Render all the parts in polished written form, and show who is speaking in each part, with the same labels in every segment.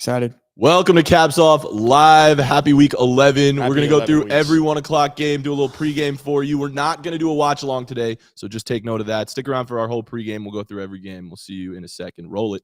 Speaker 1: Excited.
Speaker 2: Welcome to Caps Off Live. Happy week 11. We're going to go through
Speaker 3: weeks.
Speaker 2: every 1 o'clock game, do a little pregame for you. We're not going to do a watch along today, so just take note of that. Stick around for our whole pregame. We'll go through every game. We'll see you in a second. Roll it.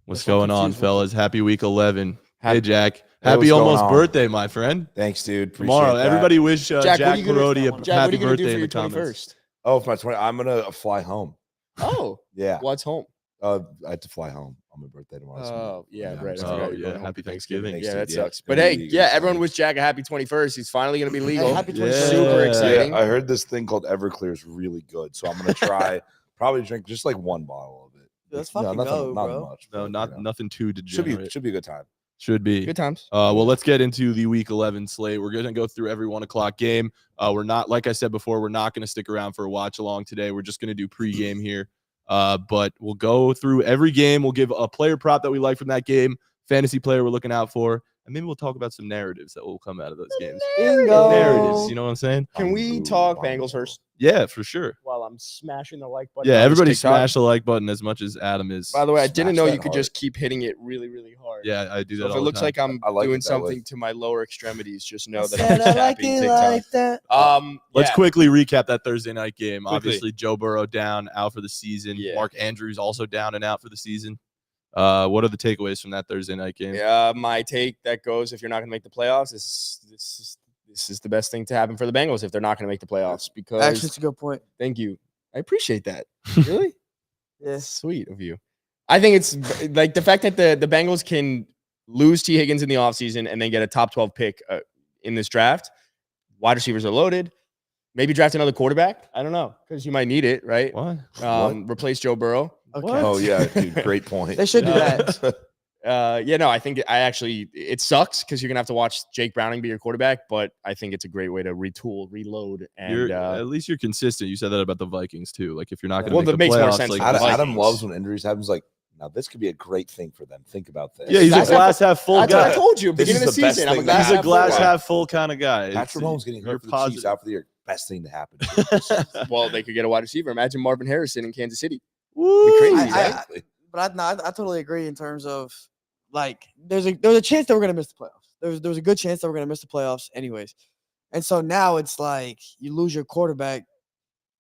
Speaker 2: What's going on, fellas? Happy week 11. Hey, Jack. Happy almost birthday, my friend.
Speaker 4: Thanks, dude. Appreciate
Speaker 2: Tomorrow.
Speaker 4: that.
Speaker 2: Everybody wish Jack Perotti a happy
Speaker 3: what are you
Speaker 2: birthday
Speaker 3: do for
Speaker 2: in
Speaker 3: your
Speaker 2: the comments.
Speaker 3: 21st?
Speaker 4: Oh, for my 20, I'm gonna fly home.
Speaker 3: Oh,
Speaker 4: Yeah.
Speaker 3: what's home?
Speaker 4: I had to fly home on my birthday tomorrow.
Speaker 3: Oh, yeah, right.
Speaker 2: Oh, yeah. Happy Thanksgiving.
Speaker 4: Thanks,
Speaker 3: Yeah,
Speaker 4: dude.
Speaker 3: that sucks.
Speaker 4: Yeah.
Speaker 3: But hey, yeah, everyone wish Jack a happy 21st. He's finally going to be legal.
Speaker 1: Hey, happy 21st.
Speaker 3: Super exciting.
Speaker 4: Yeah, I heard this thing called Everclear is really good, so I'm gonna try. Probably drink just like one bottle of it.
Speaker 1: Let's
Speaker 4: No,
Speaker 1: fucking
Speaker 4: nothing,
Speaker 1: go,
Speaker 4: not
Speaker 1: bro.
Speaker 4: much.
Speaker 2: No,
Speaker 4: but,
Speaker 2: nothing too degenerate.
Speaker 4: should be a good time.
Speaker 2: Should be.
Speaker 3: Good times.
Speaker 2: Well, let's get into the week 11 slate. We're going to go through every 1 o'clock game. We're not, like I said before, we're not going to stick around for a watch along today. We're just going to do pregame here. But we'll go through every game. We'll give a player prop that we like from that game, fantasy player we're looking out for, and maybe we'll talk about some narratives that will come out of those games.
Speaker 1: Bingo.
Speaker 2: Narratives, you know what I'm saying?
Speaker 3: Can we talk Bengals first?
Speaker 2: Yeah, for sure.
Speaker 3: While I'm smashing the like button.
Speaker 2: Yeah,
Speaker 3: on this
Speaker 2: everybody
Speaker 3: TikTok.
Speaker 2: smash the like button as much as Adam is.
Speaker 3: By the way, I didn't
Speaker 4: Smash
Speaker 3: know
Speaker 4: that
Speaker 3: you could
Speaker 4: hard.
Speaker 3: just keep hitting it really, really hard.
Speaker 2: Yeah, I do that
Speaker 3: So if
Speaker 2: all
Speaker 3: it
Speaker 2: the
Speaker 3: looks
Speaker 2: time.
Speaker 3: like I'm
Speaker 4: I like
Speaker 3: doing
Speaker 4: it that way.
Speaker 3: something to my lower extremities, just know that
Speaker 1: Said
Speaker 3: I'm
Speaker 1: I like
Speaker 3: tapping
Speaker 1: it
Speaker 3: TikTok.
Speaker 1: like that.
Speaker 2: Let's
Speaker 3: yeah.
Speaker 2: quickly recap that Thursday night game.
Speaker 3: Quickly.
Speaker 2: Obviously, Joe Burrow down, out for the season.
Speaker 3: Yeah.
Speaker 2: Mark Andrews also down and out for the season. What are the takeaways from that Thursday night game?
Speaker 3: Yeah, my take that goes: if you're not going to make the playoffs, this is the best thing to happen for the Bengals if they're not going to make the playoffs. Because
Speaker 1: Actually, it's a good point.
Speaker 3: thank you, I appreciate that. Really,
Speaker 1: Yes.
Speaker 3: sweet of you. I think it's like the fact that the Bengals can lose T. Higgins in the offseason and then get a top 12 pick in this draft. Wide receivers are loaded. Maybe draft another quarterback. I don't know, because you might need it, right?
Speaker 2: What?
Speaker 3: Replace Joe Burrow.
Speaker 1: Okay.
Speaker 4: Oh yeah, dude, great point.
Speaker 1: They should do that.
Speaker 3: I think it sucks because you're gonna have to watch Jake Browning be your quarterback, but I think it's a great way to retool, reload, and
Speaker 2: At least you're consistent. You said that about the Vikings too. Like if you're not going to
Speaker 3: Well,
Speaker 2: make
Speaker 3: that
Speaker 2: the
Speaker 3: makes more
Speaker 2: playoffs,
Speaker 3: sense
Speaker 2: like
Speaker 3: for the
Speaker 4: Adam
Speaker 3: Vikings.
Speaker 4: loves when injuries happen. He's like, now this could be a great thing for them. Think about this.
Speaker 2: yeah, he's a
Speaker 3: That's
Speaker 2: glass half full
Speaker 3: that's what I
Speaker 2: guy.
Speaker 3: told you.
Speaker 4: This
Speaker 3: Beginning of
Speaker 4: is
Speaker 3: the
Speaker 4: the best
Speaker 3: season, I'm a
Speaker 4: thing
Speaker 3: glass
Speaker 2: He's a
Speaker 3: half
Speaker 2: glass
Speaker 3: full guy.
Speaker 2: half full kind of guy.
Speaker 4: Patrick Mahomes getting
Speaker 2: you're
Speaker 4: hurt for the Chiefs
Speaker 2: positive.
Speaker 4: out for the year. Best thing to happen.
Speaker 3: Well, they could get a wide receiver. Imagine Marvin Harrison in Kansas City.
Speaker 2: Woo.
Speaker 3: crazy,
Speaker 1: I-
Speaker 3: right?
Speaker 1: But I totally agree in terms of like there's a chance that we're gonna miss the playoffs. There was a good chance that we're gonna miss the playoffs anyways. And so now it's like you lose your quarterback,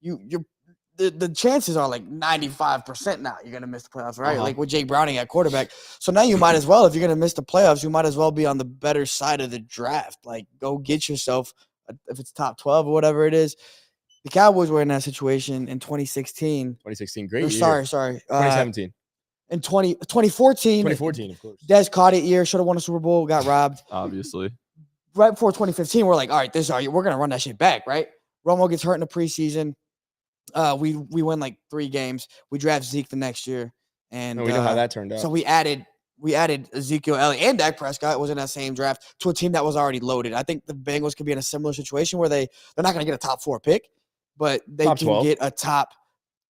Speaker 1: the chances are like 95% now you're gonna miss the playoffs, right?
Speaker 3: Uh-huh.
Speaker 1: Like with Jake Browning at quarterback. So now you might as well, if you're gonna miss the playoffs, you might as well be on the better side of the draft. Like go get yourself if it's top 12 or whatever it is. The Cowboys were in that situation in 2016.
Speaker 3: 2016, great
Speaker 1: Or
Speaker 3: year.
Speaker 1: sorry.
Speaker 3: 2017,
Speaker 1: In 2014,
Speaker 3: 2014, of course.
Speaker 1: Des caught it year, should have won a Super Bowl, got robbed.
Speaker 2: Obviously.
Speaker 1: Right before 2015, we're like, all right, we're gonna run that shit back, right? Romo gets hurt in the preseason. We win like 3 games. We draft Zeke the next year, and
Speaker 3: No, we know how that turned out.
Speaker 1: so we added Ezekiel Elliott and Dak Prescott was in that same draft to a team that was already loaded. I think the Bengals could be in a similar situation where they're not gonna get a top 4 pick, but they
Speaker 3: Top
Speaker 1: can
Speaker 3: 12.
Speaker 1: get a top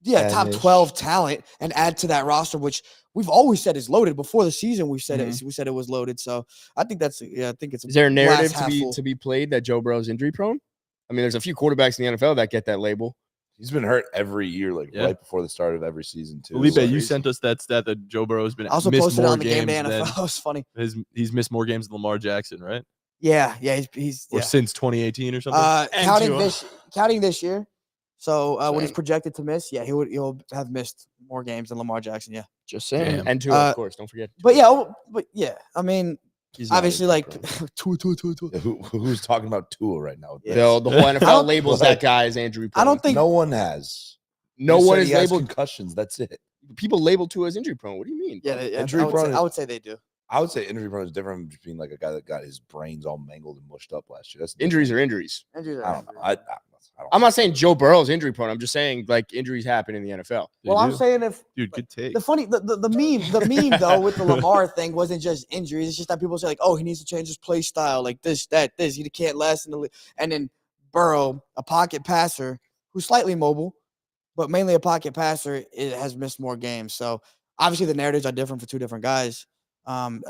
Speaker 4: 10-ish.
Speaker 1: 12 talent and add to that roster, which we've always said is loaded. Before the season, we said it was loaded. So I think it's
Speaker 3: Is there a
Speaker 1: glass
Speaker 3: narrative
Speaker 1: half full.
Speaker 3: to be played that Joe Burrow's injury prone? I mean, there's a few quarterbacks in the NFL that get that label.
Speaker 4: He's been hurt every year, like
Speaker 2: Yeah.
Speaker 4: right before the start of every season too.
Speaker 2: Felipe,
Speaker 4: Like,
Speaker 2: you sent us that stat that Joe Burrow's been
Speaker 1: I also
Speaker 2: missed
Speaker 1: posted it
Speaker 2: more
Speaker 1: on the game
Speaker 2: games
Speaker 1: day
Speaker 2: than
Speaker 1: NFL. It was funny.
Speaker 2: he's missed more games than Lamar Jackson, right?
Speaker 1: Yeah, he's
Speaker 2: Or
Speaker 1: yeah.
Speaker 2: since 2018 or something.
Speaker 3: And
Speaker 1: Counting this year. So when he's
Speaker 3: Same.
Speaker 1: projected to miss, he'll have missed more games than Lamar Jackson. Yeah,
Speaker 3: Just saying.
Speaker 2: Damn.
Speaker 3: And Tua, of course. Don't forget.
Speaker 1: but yeah, I mean,
Speaker 3: He's not
Speaker 1: obviously,
Speaker 3: injury
Speaker 1: like
Speaker 3: prone.
Speaker 4: Yeah, who's talking about Tua right now?
Speaker 1: Yeah.
Speaker 3: the whole NFL
Speaker 1: don't-
Speaker 3: labels that guy as injury prone.
Speaker 1: I don't think
Speaker 4: No one has.
Speaker 3: no
Speaker 4: They
Speaker 3: one
Speaker 4: said
Speaker 3: is
Speaker 4: he has
Speaker 3: labeled.
Speaker 4: concussions. That's it.
Speaker 3: People label Tua as injury prone. What do you mean?
Speaker 1: Yeah,
Speaker 4: Injury prone
Speaker 1: I would say they do.
Speaker 4: I would say injury prone is different between like a guy that got his brains all mangled and mushed up last year. That's
Speaker 3: Injuries are injuries.
Speaker 1: Injuries are
Speaker 4: I don't know.
Speaker 1: injuries.
Speaker 4: I don't
Speaker 3: I'm not saying Joe Burrow's injury prone. I'm just saying like injuries happen in the NFL.
Speaker 2: They
Speaker 1: Well, I'm
Speaker 2: do.
Speaker 1: saying if
Speaker 2: Dude, good take.
Speaker 1: the meme though with the Lamar thing wasn't just injuries. It's just that people say like, oh, he needs to change his play style, like this. He can't last in the league. And then Burrow, a pocket passer who's slightly mobile, but mainly a pocket passer, it has missed more games. So obviously the narratives are different for two different guys.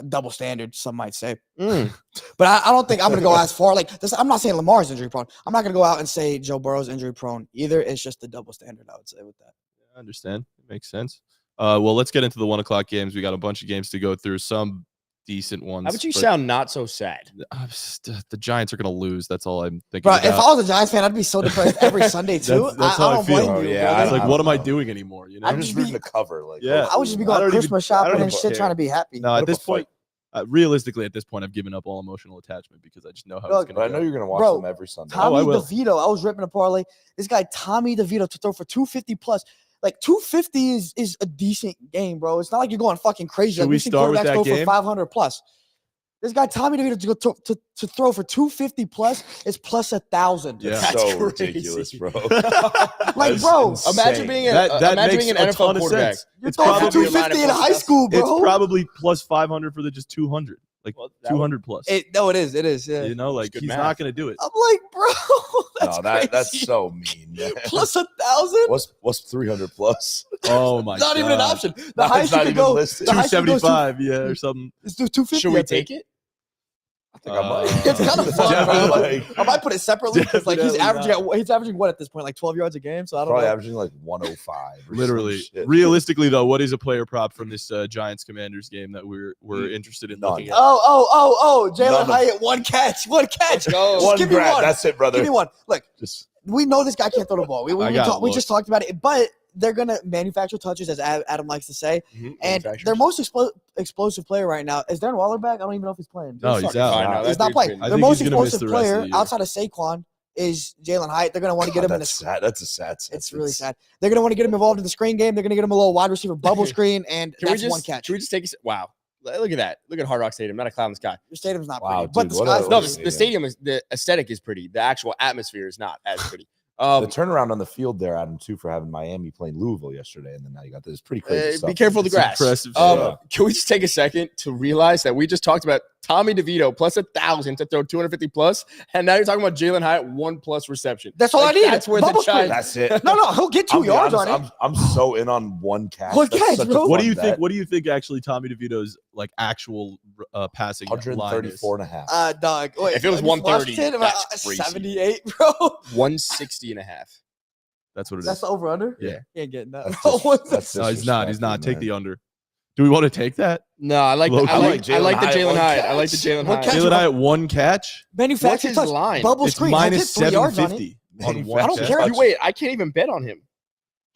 Speaker 1: Double standard, some might say. But I don't think I'm going to go as far. Like this, I'm not saying Lamar's injury prone. I'm not going to go out and say Joe Burrow's injury prone either. It's just the double standard, I would say, with that.
Speaker 2: I understand. It makes sense. Well, let's get into the 1 o'clock games. We got a bunch of games to go through. Some decent ones.
Speaker 3: How about you sound not so sad?
Speaker 2: The Giants are going to lose. That's all I'm thinking
Speaker 1: Bro,
Speaker 2: about.
Speaker 1: if I was a Giants fan, I'd be so depressed every Sunday too.
Speaker 2: That's
Speaker 1: I
Speaker 2: how I
Speaker 1: don't
Speaker 2: feel.
Speaker 1: blame
Speaker 4: Oh,
Speaker 1: you.
Speaker 4: yeah,
Speaker 1: brother.
Speaker 2: It's like,
Speaker 4: I
Speaker 2: what
Speaker 4: don't
Speaker 2: am I
Speaker 4: know.
Speaker 2: doing anymore? You know?
Speaker 4: I'm just rooting to cover. Like,
Speaker 2: Yeah.
Speaker 1: I would just be
Speaker 2: I
Speaker 1: going
Speaker 2: don't even-
Speaker 1: Christmas
Speaker 2: I don't
Speaker 1: shopping and
Speaker 2: even
Speaker 1: shit,
Speaker 2: care.
Speaker 1: trying to be happy.
Speaker 2: No,
Speaker 4: Put
Speaker 2: at
Speaker 4: up
Speaker 2: this
Speaker 4: a
Speaker 2: point, realistically, at this point, I've given up all emotional attachment because I just know how
Speaker 1: Look,
Speaker 2: it's
Speaker 4: but I
Speaker 2: going to
Speaker 4: know
Speaker 2: go.
Speaker 4: you're gonna watch
Speaker 1: Bro,
Speaker 4: them every Sunday.
Speaker 2: Tom- I
Speaker 1: Tommy
Speaker 2: will.
Speaker 1: DeVito, I was ripping a parlay. This guy Tommy DeVito to throw for 250 plus. Like 250 is a decent game, bro. It's not like you're going fucking crazy.
Speaker 2: Should
Speaker 1: Like,
Speaker 2: we
Speaker 1: we've seen
Speaker 2: start with
Speaker 1: quarterbacks
Speaker 2: that
Speaker 1: go
Speaker 2: game?
Speaker 1: for 500 plus. This guy Tommy DeVito to throw for 250 plus is plus 1,000.
Speaker 2: Yeah.
Speaker 4: That's
Speaker 3: That's
Speaker 4: so
Speaker 3: crazy.
Speaker 4: ridiculous, bro.
Speaker 1: Like,
Speaker 4: That's
Speaker 1: bro,
Speaker 4: insane.
Speaker 3: Imagine being a,
Speaker 2: That
Speaker 3: imagine
Speaker 2: makes
Speaker 3: being
Speaker 2: a
Speaker 3: an
Speaker 2: ton
Speaker 3: NFL
Speaker 2: of
Speaker 3: quarterback.
Speaker 2: sense.
Speaker 1: you're
Speaker 2: It's
Speaker 1: throwing for
Speaker 2: probably
Speaker 1: 250 in high school, bro.
Speaker 2: It's probably plus 500 for the just 200, like
Speaker 3: Well, that would-
Speaker 2: 200 plus.
Speaker 1: No, it is. It is. Yeah.
Speaker 2: You know, like
Speaker 3: good
Speaker 2: he's
Speaker 3: math.
Speaker 2: not going to do it.
Speaker 1: I'm like, bro, that's
Speaker 4: No,
Speaker 1: crazy.
Speaker 4: that's so mean. Man.
Speaker 1: Plus 1,000.
Speaker 4: What's 300 plus?
Speaker 2: Oh my
Speaker 1: Not
Speaker 2: god,
Speaker 1: even an option. The
Speaker 4: No,
Speaker 1: highest
Speaker 4: it's
Speaker 1: you
Speaker 4: not
Speaker 1: could
Speaker 4: even
Speaker 1: go.
Speaker 4: listed.
Speaker 1: The highest you could go is
Speaker 2: 275, yeah, or something.
Speaker 1: Let's do 250.
Speaker 3: Should we take it?
Speaker 4: I think I might.
Speaker 1: It's kind of fun, bro.
Speaker 2: Definitely.
Speaker 1: I might put it separately because like he's
Speaker 2: Definitely
Speaker 1: averaging what at this point, like 12 yards a game. So I don't
Speaker 4: Probably
Speaker 1: know.
Speaker 4: averaging like 105. or
Speaker 2: Literally,
Speaker 4: some shit.
Speaker 2: realistically though, what is a player prop from this Giants Commanders game that we're interested in
Speaker 4: None.
Speaker 2: looking at?
Speaker 1: Oh!
Speaker 4: None
Speaker 1: Jalen
Speaker 4: of-
Speaker 1: Hyatt, one catch.
Speaker 3: Let's go.
Speaker 1: Just
Speaker 4: One
Speaker 1: give me
Speaker 4: grab.
Speaker 1: one.
Speaker 4: That's it, brother.
Speaker 1: Give me one. Look,
Speaker 4: Just
Speaker 1: we know this guy can't throw the ball. We just talked about it, but they're gonna manufacture touches, as Adam likes to say. And their most explosive player right now is Darren Waller back. I don't even know if he's playing.
Speaker 2: No, he's out.
Speaker 3: fine now.
Speaker 1: He's
Speaker 3: That
Speaker 1: not
Speaker 3: dude's
Speaker 1: playing.
Speaker 3: been-
Speaker 2: I
Speaker 1: Their
Speaker 2: think
Speaker 1: most
Speaker 2: he's gonna miss
Speaker 1: explosive
Speaker 2: the rest of
Speaker 1: player
Speaker 2: the year.
Speaker 1: outside of Saquon is Jalen Hyatt. They're gonna want to get him in
Speaker 4: that's
Speaker 1: the.
Speaker 4: sad. That's a sad.
Speaker 1: It's really sad. They're gonna want to get him involved in the screen game. They're gonna get him a little wide receiver bubble screen, and
Speaker 3: Can we
Speaker 1: that's
Speaker 3: just
Speaker 1: one catch.
Speaker 3: Can we just take a wow? Look at that. Look at Hard Rock Stadium. Not a cloud in the sky.
Speaker 1: Your stadium's not
Speaker 4: Wow,
Speaker 1: pretty, but
Speaker 4: dude,
Speaker 1: the
Speaker 4: what
Speaker 1: sky's
Speaker 4: a-
Speaker 3: No,
Speaker 1: pretty.
Speaker 3: the stadium is the aesthetic is pretty. The actual atmosphere is not as pretty.
Speaker 4: The turnaround on the field there, Adam, too, for having Miami playing Louisville yesterday, and then now you got this pretty crazy stuff.
Speaker 3: Be careful of the
Speaker 2: It's
Speaker 3: grass.
Speaker 2: impressive
Speaker 4: stuff.
Speaker 3: Can we just take a second to realize that we just talked about Tommy DeVito plus 1,000 to throw 250 plus, and now you're talking about Jalen Hyatt 1+ reception.
Speaker 1: That's all I need.
Speaker 3: That's where
Speaker 1: Bubble
Speaker 3: the Giants.
Speaker 4: That's it.
Speaker 1: No, he'll get 2
Speaker 4: I'll be
Speaker 1: yards
Speaker 4: honest,
Speaker 1: on it.
Speaker 4: I'm so in on one catch.
Speaker 1: One
Speaker 4: That's
Speaker 1: catch,
Speaker 4: such a
Speaker 1: bro.
Speaker 2: What
Speaker 4: fun
Speaker 2: do you think?
Speaker 4: bet.
Speaker 2: What do you think actually Tommy DeVito's like actual passing line is?
Speaker 4: 134 and a half.
Speaker 1: Dog. Wait,
Speaker 3: If it was
Speaker 1: have you
Speaker 3: 130,
Speaker 1: watched it? About
Speaker 3: that's crazy.
Speaker 1: 78, bro.
Speaker 3: 160 and a half.
Speaker 2: That's what it
Speaker 1: That's
Speaker 2: is.
Speaker 1: the over under.
Speaker 2: Yeah.
Speaker 1: He ain't getting that.
Speaker 4: That's
Speaker 1: bro.
Speaker 4: just-
Speaker 1: What's
Speaker 4: that's
Speaker 1: that?
Speaker 2: No, he's not. He's
Speaker 4: disrespectful,
Speaker 2: not. Take
Speaker 4: man.
Speaker 2: the under. Do we want to take that?
Speaker 3: No, I like
Speaker 2: Low-key.
Speaker 3: I like
Speaker 4: Jalen
Speaker 3: the
Speaker 4: Hyatt,
Speaker 3: Jalen
Speaker 4: one
Speaker 3: Hyatt. I like the
Speaker 4: catch.
Speaker 3: Jalen
Speaker 1: One
Speaker 3: Hyatt.
Speaker 1: catch.
Speaker 2: Jalen Hyatt one catch.
Speaker 3: What's
Speaker 1: Manufactured
Speaker 3: his
Speaker 1: touch.
Speaker 3: line?
Speaker 1: Bubble
Speaker 2: It's
Speaker 1: screen.
Speaker 2: minus
Speaker 1: 3 yards on it.
Speaker 2: 750 on
Speaker 4: Man,
Speaker 2: one
Speaker 1: I don't
Speaker 2: catch.
Speaker 1: care.
Speaker 3: Wait, I can't even bet on him.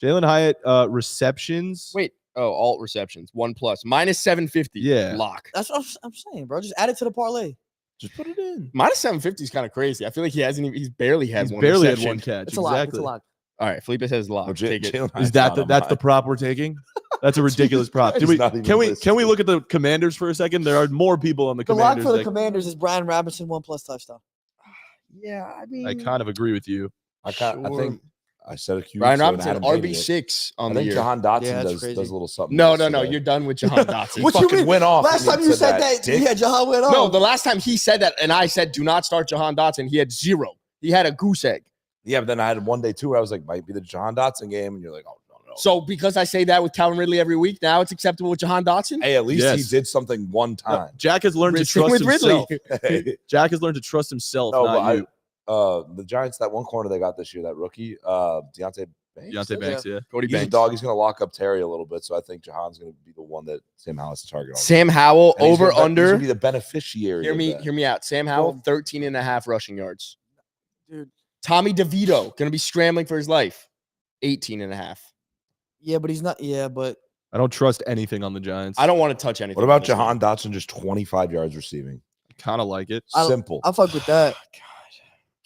Speaker 2: Jalen Hyatt receptions.
Speaker 3: Wait. Oh, alt receptions. 1+ minus 750.
Speaker 2: Yeah.
Speaker 3: Lock.
Speaker 1: That's what I'm saying, bro. Just add it to the parlay.
Speaker 2: Just put it in.
Speaker 3: Minus 750 is kind of crazy. I feel like he hasn't even. He's barely had
Speaker 2: He's
Speaker 3: one.
Speaker 2: barely had
Speaker 3: reception.
Speaker 2: one catch.
Speaker 1: It's a lot. It's
Speaker 2: Exactly.
Speaker 1: a lot.
Speaker 3: All right, Felipe says lock.
Speaker 4: No,
Speaker 3: Take it.
Speaker 4: Jalen
Speaker 2: Is
Speaker 4: Hyatt's
Speaker 2: that
Speaker 4: not
Speaker 2: the
Speaker 4: on
Speaker 2: that's the
Speaker 4: mine.
Speaker 2: prop we're taking? That's a ridiculous prop.
Speaker 4: He's not even
Speaker 2: Can we
Speaker 4: listed.
Speaker 2: look at the Commanders for a second? There are more people on the
Speaker 1: The lock
Speaker 2: Commanders.
Speaker 1: for the
Speaker 2: that-
Speaker 1: Commanders is Brian Robinson 1+ touchdown.
Speaker 3: Yeah, I mean,
Speaker 2: I kind of agree with you.
Speaker 4: I think I said a few
Speaker 3: Brian
Speaker 4: weeks ago, and
Speaker 3: Robinson,
Speaker 4: Adam hated it.
Speaker 3: RB6
Speaker 4: I
Speaker 3: on the
Speaker 4: think
Speaker 3: year.
Speaker 4: Jahan Dotson
Speaker 1: Yeah, that's
Speaker 4: does
Speaker 1: crazy.
Speaker 4: a little something.
Speaker 3: No,
Speaker 4: yesterday.
Speaker 3: you're done with Jahan Dotson.
Speaker 1: What you
Speaker 4: Fucking
Speaker 1: mean?
Speaker 4: went off.
Speaker 1: Last
Speaker 4: when
Speaker 1: time you said that,
Speaker 4: dick.
Speaker 1: yeah, Jahan went on.
Speaker 3: No, the last time he said that, and I said, do not start Jahan Dotson, he had 0. He had a goose egg.
Speaker 4: Yeah, but then I had one day too where I was like, might be the Jahan Dotson game, and you're like, oh no.
Speaker 3: So because I say that with Calvin Ridley every week, now it's acceptable with Jahan Dotson?
Speaker 4: Hey, at least he
Speaker 2: Yes.
Speaker 4: did something one time.
Speaker 2: Jack has learned to
Speaker 3: Same
Speaker 2: trust
Speaker 3: with
Speaker 2: himself.
Speaker 3: Ridley.
Speaker 2: Jack has learned to trust himself,
Speaker 4: No,
Speaker 2: not
Speaker 4: but
Speaker 2: you.
Speaker 4: The Giants, that one corner they got this year, that rookie, Deontay Banks.
Speaker 2: Deontay Banks, yeah.
Speaker 3: Cody
Speaker 4: He's a
Speaker 3: Banks.
Speaker 4: dog. He's going to lock up Terry a little bit, so I think Jahan's going to be the one that Sam Howell has to target. all the
Speaker 3: Sam Howell
Speaker 4: time. And he's
Speaker 3: over
Speaker 4: gonna He's
Speaker 3: under.
Speaker 4: going to be the beneficiary.
Speaker 3: Hear
Speaker 4: of
Speaker 3: me,
Speaker 4: that.
Speaker 3: hear me out. Sam Howell,
Speaker 1: Boom.
Speaker 3: 13 and a half rushing yards.
Speaker 1: Dude.
Speaker 3: Tommy DeVito, going to be scrambling for his life. 18 and a half.
Speaker 1: Yeah, but he's not. Yeah, but
Speaker 2: I don't trust anything on the Giants.
Speaker 3: I don't want to touch anything.
Speaker 4: What about
Speaker 3: on this
Speaker 4: Jahan
Speaker 3: game.
Speaker 4: Dotson? Just 25 yards receiving.
Speaker 2: kind of like it.
Speaker 4: Simple.
Speaker 1: I'll fuck with that.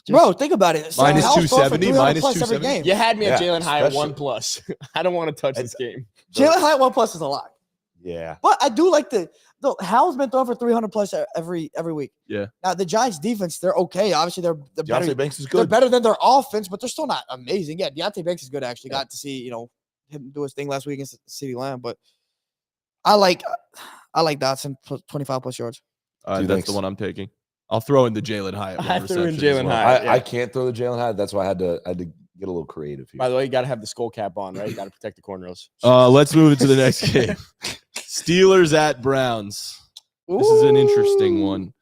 Speaker 3: Just-
Speaker 1: Bro, think about it. Sam
Speaker 2: Minus
Speaker 1: Howell's throwing for
Speaker 2: 270,
Speaker 1: 300
Speaker 2: minus
Speaker 1: plus every
Speaker 2: 270.
Speaker 1: game.
Speaker 3: You had me at
Speaker 4: Yeah,
Speaker 3: Jalen Hyatt
Speaker 4: especially-
Speaker 3: 1+. I don't want to touch this game.
Speaker 1: Jalen Hyatt 1+ is a lot.
Speaker 4: Yeah.
Speaker 1: But I do like Howell's been throwing for 300 plus every week.
Speaker 2: Yeah.
Speaker 1: Now the Giants defense, they're okay. Obviously, they're better.
Speaker 4: Deontay Banks is
Speaker 1: They're
Speaker 4: good.
Speaker 1: better than their offense, but they're still not amazing. Yeah, Deontay Banks is good. Actually, got to see him do his thing last week against CeeDee Lamb. But I like Dotson 25 plus yards.
Speaker 4: Dude,
Speaker 2: That's
Speaker 4: thanks.
Speaker 2: the one I'm taking. I'll throw in the Jalen Hyatt.
Speaker 3: I
Speaker 2: one
Speaker 3: threw in
Speaker 2: reception as
Speaker 3: Jalen
Speaker 2: well.
Speaker 3: Hyatt.
Speaker 4: I can't throw the Jalen Hyatt. That's why I had to get a little creative here.
Speaker 3: By the way, you got to have the skull cap on, right? You got to protect the cornrows.
Speaker 2: Let's move into the next game. Steelers at Browns. This is an interesting one.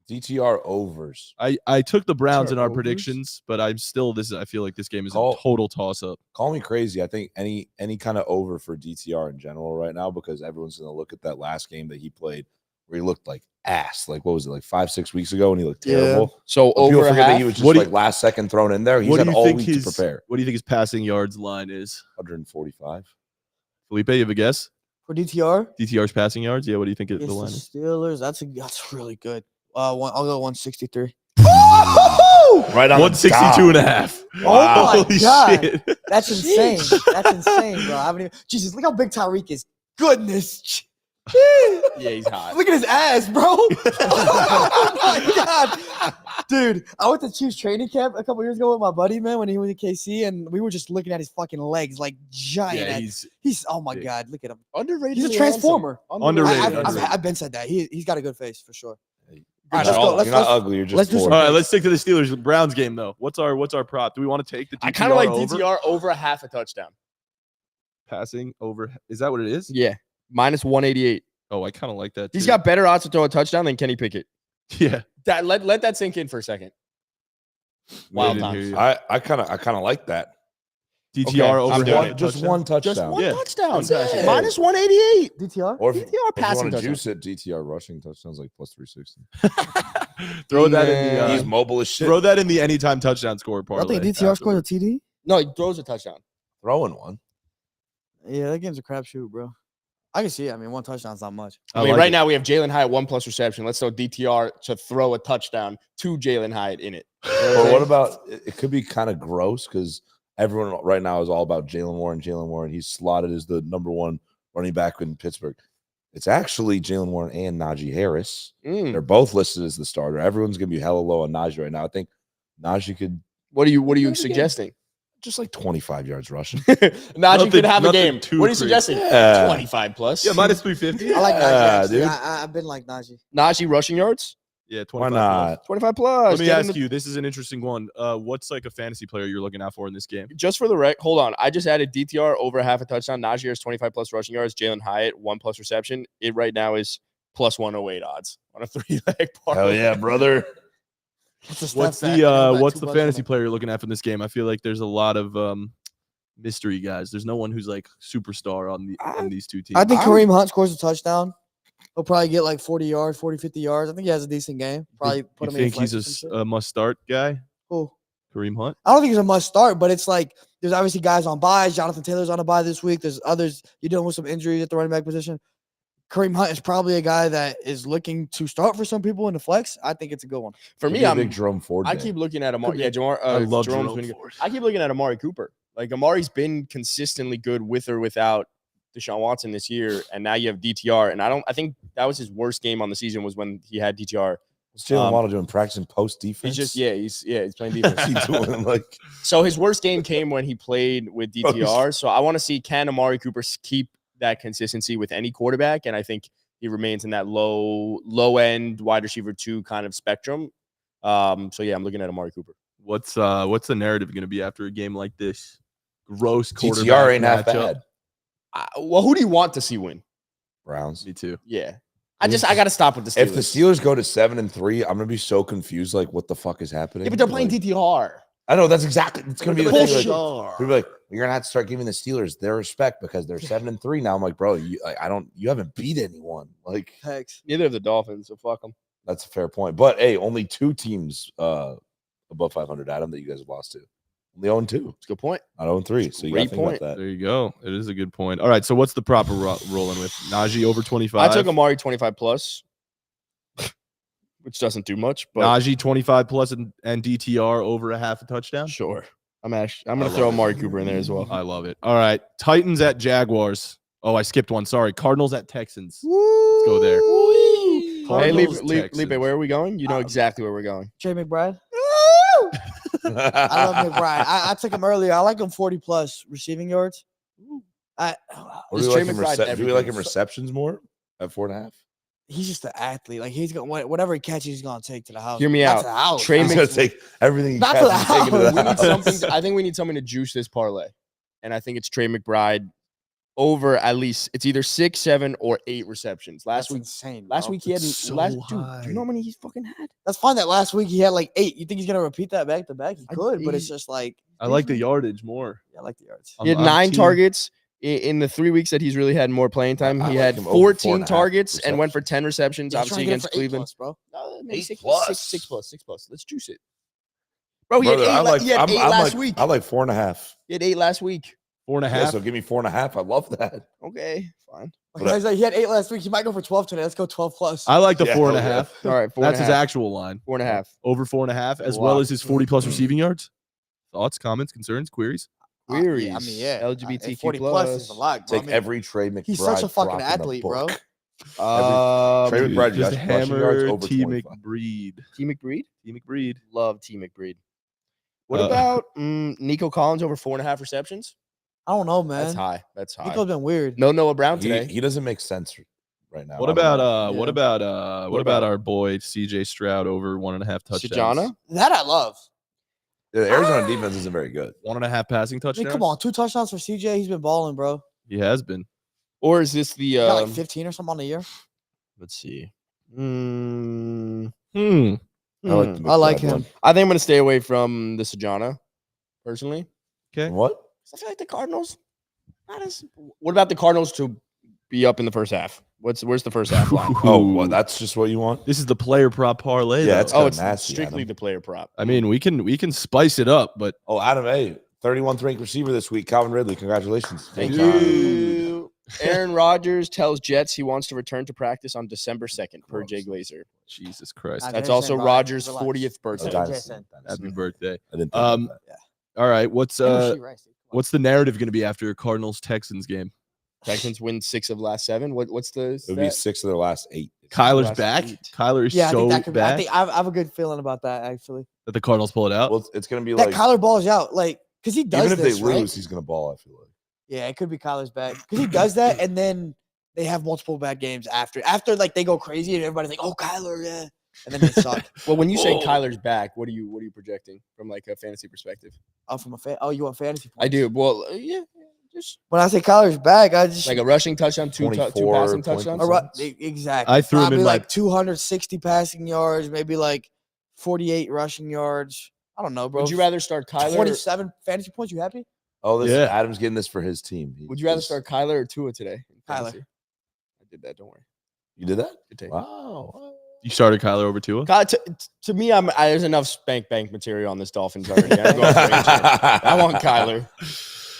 Speaker 4: DTR overs.
Speaker 2: I took the Browns in our
Speaker 3: Overs?
Speaker 2: predictions, but I feel like this game is a
Speaker 4: Call-
Speaker 2: total toss-up.
Speaker 4: Call me crazy. I think any kind of over for DTR in general right now, because everyone's going to look at that last game that he played where he looked like ass. Like, what was it, like 5-6 weeks ago, and he looked terrible.
Speaker 3: So
Speaker 4: But people
Speaker 3: over a
Speaker 4: forget that
Speaker 3: half.
Speaker 4: he was just
Speaker 2: What do you-
Speaker 4: like last second thrown in there. He's
Speaker 2: What do
Speaker 4: had
Speaker 2: you
Speaker 4: all
Speaker 2: think
Speaker 4: week to prepare.
Speaker 2: What do you think his passing yards line is?
Speaker 4: 145.
Speaker 2: Felipe, you have a guess?
Speaker 1: For DTR,
Speaker 2: DTR's passing yards? Yeah, what do you think the
Speaker 1: against
Speaker 2: line
Speaker 1: the
Speaker 2: is?
Speaker 1: Steelers, that's really good. I'll go 163.
Speaker 4: Right on
Speaker 2: 162 and a half.
Speaker 1: Oh my
Speaker 2: Holy
Speaker 1: God.
Speaker 2: shit.
Speaker 1: That's insane. That's insane, bro. I haven't even. Jesus, look how big Tyreek is. Goodness.
Speaker 3: Yeah, he's hot.
Speaker 1: Look at his ass, bro. Oh my God. Dude, I went to Chiefs training camp a couple years ago with my buddy, man, when he was in KC, and we were just looking at his fucking legs like giant.
Speaker 2: Yeah,
Speaker 1: He's oh my
Speaker 2: big.
Speaker 1: God, look at him.
Speaker 3: Underrated.
Speaker 1: He's a transformer.
Speaker 2: Underrated.
Speaker 1: I've been said that. He's got a good face for sure.
Speaker 4: All
Speaker 1: right,
Speaker 4: right,
Speaker 1: let's go.
Speaker 4: you're not ugly. You're just
Speaker 1: let's do some-
Speaker 2: All
Speaker 4: bored.
Speaker 2: right, let's stick to the Steelers Browns game though. What's our prop? Do we want to take the DTR
Speaker 3: I kind of like
Speaker 2: over?
Speaker 3: DTR over a half a touchdown.
Speaker 2: Passing over? Is that what it is?
Speaker 3: Yeah, minus 188.
Speaker 2: Oh, I kind of like that.
Speaker 3: He's
Speaker 2: too.
Speaker 3: got better odds to throw a touchdown than Kenny Pickett.
Speaker 2: Yeah.
Speaker 3: Let that sink in for a second. Wild
Speaker 2: didn't hear
Speaker 3: times.
Speaker 2: you.
Speaker 4: I kind of like that.
Speaker 2: DTR
Speaker 3: Okay,
Speaker 2: over
Speaker 3: I'm doing
Speaker 2: half
Speaker 3: it.
Speaker 2: a
Speaker 4: Just
Speaker 2: touchdown?
Speaker 4: one touchdown.
Speaker 3: Just one
Speaker 2: Yeah.
Speaker 3: touchdown.
Speaker 4: Yeah.
Speaker 3: Minus 188.
Speaker 1: DTR?
Speaker 4: Or if
Speaker 3: DTR
Speaker 4: if you
Speaker 3: passing
Speaker 4: want to
Speaker 3: touchdown.
Speaker 4: juice it, DTR rushing touchdowns like plus 360.
Speaker 2: Throw that in the
Speaker 4: He's mobile as shit.
Speaker 2: throw that in the anytime touchdown score
Speaker 1: I
Speaker 2: parlay.
Speaker 1: think DTR scores a TD.
Speaker 3: No, he throws a touchdown.
Speaker 4: Throwing one.
Speaker 1: Yeah, that game's a crapshoot, bro. I can see it. I mean, one touchdown's not much.
Speaker 3: I mean, right now we have Jalen Hyatt 1+ reception. Let's throw DTR to throw a touchdown to Jalen Hyatt in it. You know what I'm
Speaker 4: But
Speaker 3: saying?
Speaker 4: what about it could be kind of gross because everyone right now is all about Jalen Warren. He's slotted as the number one running back in Pittsburgh. It's actually Jalen Warren and Najee Harris. They're both listed as the starter. Everyone's gonna be hella low on Najee right now. I think Najee could
Speaker 3: What are you
Speaker 4: Maybe
Speaker 3: suggesting?
Speaker 4: just like 25 yards rushing.
Speaker 3: Najee could have a
Speaker 2: nothing
Speaker 3: game.
Speaker 2: too
Speaker 3: What are you
Speaker 2: crazy.
Speaker 3: suggesting?
Speaker 4: Yeah.
Speaker 3: 25 plus.
Speaker 2: Yeah, minus 350.
Speaker 1: I like Najee.
Speaker 4: Yeah,
Speaker 1: actually.
Speaker 4: dude.
Speaker 1: I've been like Najee.
Speaker 3: Najee rushing yards?
Speaker 2: Yeah,
Speaker 4: Why
Speaker 2: 25
Speaker 4: not?
Speaker 3: 25 plus.
Speaker 2: Let me
Speaker 3: Get in
Speaker 2: ask
Speaker 3: the-
Speaker 2: you. This is an interesting one. What's like a fantasy player you're looking out for in this game?
Speaker 3: Just for the rec, hold on. I just added DTR over half a touchdown. Najee Harris 25 plus rushing yards. Jalen Hyatt 1+ reception. It right now is plus 108 odds on a 3-leg parlay.
Speaker 4: Hell yeah, brother.
Speaker 2: What's the fantasy player you're looking at from this game? I feel like there's a lot of mystery guys. There's no one who's like superstar on these two teams.
Speaker 1: I think Kareem Hunt scores a touchdown. He'll probably get like 40 yards, 40, 50 yards. I think he has a decent game. Probably put
Speaker 2: You
Speaker 1: him in
Speaker 2: think
Speaker 1: flex or
Speaker 2: he's
Speaker 1: some
Speaker 2: a must start guy?
Speaker 1: Who?
Speaker 2: Kareem Hunt.
Speaker 1: I don't think he's a must start, but it's like there's obviously guys on buys. Jonathan Taylor's on a buy this week. There's others you're dealing with some injuries at the running back position. Kareem Hunt is probably a guy that is looking to start for some people in the flex. I think it's a good one.
Speaker 3: For
Speaker 4: Could
Speaker 3: me,
Speaker 4: be a big Jerome Ford.
Speaker 3: I
Speaker 4: day.
Speaker 3: keep looking at Amari.
Speaker 1: Could be.
Speaker 3: Yeah, Jerome,
Speaker 2: I love
Speaker 3: Jerome's
Speaker 2: Jerome
Speaker 3: been good.
Speaker 2: Ford.
Speaker 3: I keep looking at Amari Cooper. Like Amari's been consistently good with or without Deshaun Watson this year, and now you have DTR. And I think that was his worst game on the season was when he had DTR.
Speaker 4: What's Jalen Waddle doing? Practicing post defense?
Speaker 3: He's playing defense.
Speaker 4: What's he doing? Like,
Speaker 3: So his worst game came when he played with DTR. So I want to see can Amari Cooper keep that consistency with any quarterback, and I think he remains in that low end wide receiver 2 kind of spectrum. So yeah, I'm looking at Amari Cooper.
Speaker 2: What's the narrative going to be after a game like this? Gross quarterback
Speaker 4: DTR ain't half
Speaker 2: matchup.
Speaker 4: bad.
Speaker 3: Well, who do you want to see win?
Speaker 4: Browns.
Speaker 2: Me too.
Speaker 3: Yeah, I got to stop with the Steelers.
Speaker 4: If the Steelers go to 7-3, I'm gonna be so confused. Like, what the fuck is happening?
Speaker 3: Yeah, but they're playing
Speaker 4: Like,
Speaker 3: DTR.
Speaker 4: I know that's exactly. It's gonna be the
Speaker 3: Bullshit.
Speaker 4: thing. Like, people are like, you're gonna have to start giving the Steelers their respect because they're 7-3 now. I'm like, bro, you haven't beat anyone. Like,
Speaker 1: Hex.
Speaker 3: Neither of the Dolphins, so fuck them.
Speaker 4: that's a fair point. But hey, only 2 teams above 500, Adam, that you guys have lost to. Only 0-2,
Speaker 3: It's a good point.
Speaker 4: not 0-3. So you got to
Speaker 3: Great
Speaker 4: think
Speaker 3: point.
Speaker 4: about that.
Speaker 2: There you go. It is a good point. All right. So what's the proper rolling with? Najee over 25.
Speaker 3: I took Amari 25 plus, which doesn't do much, but
Speaker 2: Najee 25 plus and DTR over a half a touchdown.
Speaker 3: sure. I'm going to
Speaker 2: love
Speaker 3: throw
Speaker 2: it.
Speaker 3: Amari Cooper in there as well.
Speaker 2: I love it. All right. Titans at Jaguars. Oh, I skipped one. Sorry. Cardinals at Texans. Let's go there.
Speaker 3: Hey,
Speaker 2: Cardinals,
Speaker 3: Felipe,
Speaker 2: Texans.
Speaker 3: where are we going? You know exactly where we're going.
Speaker 1: Trey McBride. I love McBride. I took him earlier. I like him 40 plus receiving yards.
Speaker 4: Or
Speaker 3: Is
Speaker 4: do we
Speaker 3: Trey
Speaker 4: like him
Speaker 3: McBride
Speaker 4: do we like him
Speaker 3: everything?
Speaker 4: receptions more at 4.5?
Speaker 1: he's just an athlete. Like he's going whatever he catches, he's gonna take to the house.
Speaker 3: Hear me
Speaker 1: Not
Speaker 3: out.
Speaker 1: to the house.
Speaker 3: Trey
Speaker 4: He's
Speaker 3: Mc-
Speaker 4: gonna take everything he
Speaker 1: Not to the
Speaker 4: catches and take it to the
Speaker 1: house.
Speaker 3: We need
Speaker 4: house.
Speaker 3: something. I think we need someone to juice this parlay, and I think it's Trey McBride over at least. It's either 6, 7, or 8 receptions.
Speaker 1: That's insane.
Speaker 3: Last
Speaker 1: bro.
Speaker 3: week he had.
Speaker 2: That's so
Speaker 3: Dude, do you
Speaker 2: high.
Speaker 3: know how many he's fucking had?
Speaker 1: That's fine. That last week he had like 8. You think he's gonna repeat that back to back? He
Speaker 3: I-
Speaker 1: could, but it's
Speaker 3: he-
Speaker 1: just like
Speaker 2: I like the yardage more.
Speaker 1: I like the yards.
Speaker 3: He had
Speaker 2: I'm
Speaker 3: 9
Speaker 2: team-
Speaker 3: targets in the 3 weeks that he's really had more playing time.
Speaker 4: I
Speaker 3: He
Speaker 4: like
Speaker 3: had
Speaker 4: him over
Speaker 3: 14
Speaker 4: 4.5
Speaker 3: targets and went for 10 receptions.
Speaker 1: Yeah,
Speaker 3: Obviously
Speaker 1: trying to get
Speaker 3: against
Speaker 1: it for 8
Speaker 3: Cleveland.
Speaker 1: plus, bro.
Speaker 3: Maybe
Speaker 4: 8
Speaker 3: 6
Speaker 4: plus.
Speaker 3: 6 plus. 6 plus. Let's juice it. Bro, he
Speaker 4: Brother,
Speaker 3: had 8, he had 8 last
Speaker 4: like,
Speaker 3: week.
Speaker 4: I like 4.5.
Speaker 3: He had 8 last week.
Speaker 2: 4.5.
Speaker 4: Yeah, so give me 4.5. I love that.
Speaker 3: Okay, fine.
Speaker 1: Okay, he's like, he had 8 last week. He might go for 12 today. Let's go 12 plus.
Speaker 2: I like the
Speaker 4: Yeah,
Speaker 2: 4.5.
Speaker 3: All right, 4
Speaker 2: That's
Speaker 3: and a
Speaker 2: his
Speaker 3: half.
Speaker 2: actual line.
Speaker 3: 4.5.
Speaker 2: Over 4.5, as well
Speaker 3: Lock.
Speaker 2: as his 40 plus receiving yards. Thoughts, comments, concerns, queries?
Speaker 3: Queries.
Speaker 1: Yeah, I mean, yeah.
Speaker 3: LGBTQ
Speaker 1: 40 plus is a lot. Bro.
Speaker 4: Take
Speaker 1: I mean,
Speaker 4: every Trey McBride.
Speaker 1: he's such a fucking
Speaker 4: prop in the
Speaker 1: athlete, bro.
Speaker 4: book.
Speaker 3: Every,
Speaker 4: Trey McBride,
Speaker 2: Just
Speaker 4: rushing yards
Speaker 2: hammer
Speaker 4: over
Speaker 2: T.
Speaker 4: 25.
Speaker 2: McBreed.
Speaker 3: T. McBreed.
Speaker 2: T. McBreed.
Speaker 3: Love T. McBreed. What
Speaker 2: Uh,
Speaker 3: about Nico Collins over 4.5 receptions?
Speaker 1: I don't know, man.
Speaker 3: That's high. That's high.
Speaker 1: Nico's been weird.
Speaker 3: No Noah Brown today.
Speaker 4: He doesn't make sense right now.
Speaker 2: What
Speaker 4: I don't
Speaker 2: about
Speaker 4: know.
Speaker 2: what
Speaker 1: Yeah.
Speaker 2: about
Speaker 3: What about-
Speaker 2: our boy CJ Stroud over 1.5 touchdowns?
Speaker 3: Sajana?
Speaker 1: That I love.
Speaker 4: The Arizona defense isn't very good.
Speaker 2: 1.5 passing
Speaker 1: I mean,
Speaker 2: touchdowns.
Speaker 1: come on, 2 touchdowns for CJ. He's been balling, bro.
Speaker 2: He has been.
Speaker 3: Or is this the
Speaker 1: He got like 15 or something on the year.
Speaker 3: let's see.
Speaker 2: Hmm.
Speaker 4: I like, the
Speaker 1: I like
Speaker 4: McBride
Speaker 1: him.
Speaker 4: one.
Speaker 3: I think I'm gonna stay away from the Sajana, personally.
Speaker 2: Okay.
Speaker 4: What?
Speaker 3: 'Cause I feel like the Cardinals. Not as. What about the Cardinals to be up in the first half? Where's the first half line?
Speaker 4: Oh, what? That's just what you want?
Speaker 2: This is the player prop parlay.
Speaker 4: Yeah,
Speaker 2: though.
Speaker 4: it's
Speaker 3: Oh,
Speaker 4: kinda
Speaker 3: it's
Speaker 4: nasty,
Speaker 3: strictly
Speaker 4: Adam.
Speaker 3: the player prop.
Speaker 2: I mean, we can spice it up, but
Speaker 4: Oh, Adam, hey, 31th ranked receiver this week, Calvin Ridley. Congratulations.
Speaker 3: Thank
Speaker 2: Dude.
Speaker 3: you. Aaron Rodgers tells Jets he wants to return to practice on December 2nd, per Jay Glazer.
Speaker 2: Jesus Christ.
Speaker 1: I-
Speaker 3: That's
Speaker 1: Jason,
Speaker 3: also
Speaker 1: bro,
Speaker 3: Rodgers'
Speaker 1: relax.
Speaker 3: 40th
Speaker 4: Oh,
Speaker 3: birthday.
Speaker 4: dynasty.
Speaker 1: Jason.
Speaker 2: Happy birthday.
Speaker 4: I didn't think
Speaker 2: Um,
Speaker 4: about that.
Speaker 2: All right. What's
Speaker 1: Him or she, right?
Speaker 2: what's the narrative going to be after Cardinals Texans game?
Speaker 3: Texans win 6 of last 7. What's the
Speaker 4: It would be
Speaker 3: stat?
Speaker 4: 6 of their last 8.
Speaker 2: Kyler's
Speaker 3: last
Speaker 2: back.
Speaker 3: 8.
Speaker 2: Kyler is
Speaker 1: Yeah, I
Speaker 2: so
Speaker 1: think that could be. I
Speaker 2: back
Speaker 1: think I have a good feeling about that actually.
Speaker 2: that the Cardinals pull it out.
Speaker 4: Well, it's going to be
Speaker 1: That
Speaker 4: like,
Speaker 1: Kyler balls out, like, because he does
Speaker 4: even if
Speaker 1: this,
Speaker 4: they
Speaker 1: right?
Speaker 4: lose, he's going to ball, I feel like.
Speaker 1: Yeah, it could be Kyler's back because he does that, and then they have multiple bad games after. After like they go crazy and everybody's like, "Oh, Kyler, yeah," and then they suck.
Speaker 3: Well, when you say
Speaker 2: Whoa.
Speaker 3: Kyler's back, what are you projecting from like a fantasy perspective?
Speaker 1: I'm from a fan. Oh, you want fantasy points?
Speaker 3: I do. Well, yeah, just
Speaker 1: When I say Kyler's back, I just
Speaker 3: like a rushing touchdown, two
Speaker 4: 24
Speaker 3: passing
Speaker 4: points.
Speaker 3: touchdowns.
Speaker 1: exactly.
Speaker 2: I threw him
Speaker 1: Probably
Speaker 2: in my-
Speaker 1: like 260 passing yards, maybe like 48 rushing yards. I don't know, bro.
Speaker 3: Would you rather start Kyler?
Speaker 1: 27 fantasy points? You happy?
Speaker 4: Oh, this
Speaker 2: Yeah.
Speaker 4: Adam's getting this for his team.
Speaker 3: Would you rather start Kyler or Tua today? in
Speaker 1: Kyler.
Speaker 3: fantasy? I did that. Don't worry.
Speaker 4: You did that?
Speaker 3: Good take.
Speaker 4: Wow.
Speaker 2: You started Kyler over Tua.
Speaker 3: To me, there's enough spank bank material on this Dolphins already. I'm going for HN. I want Kyler.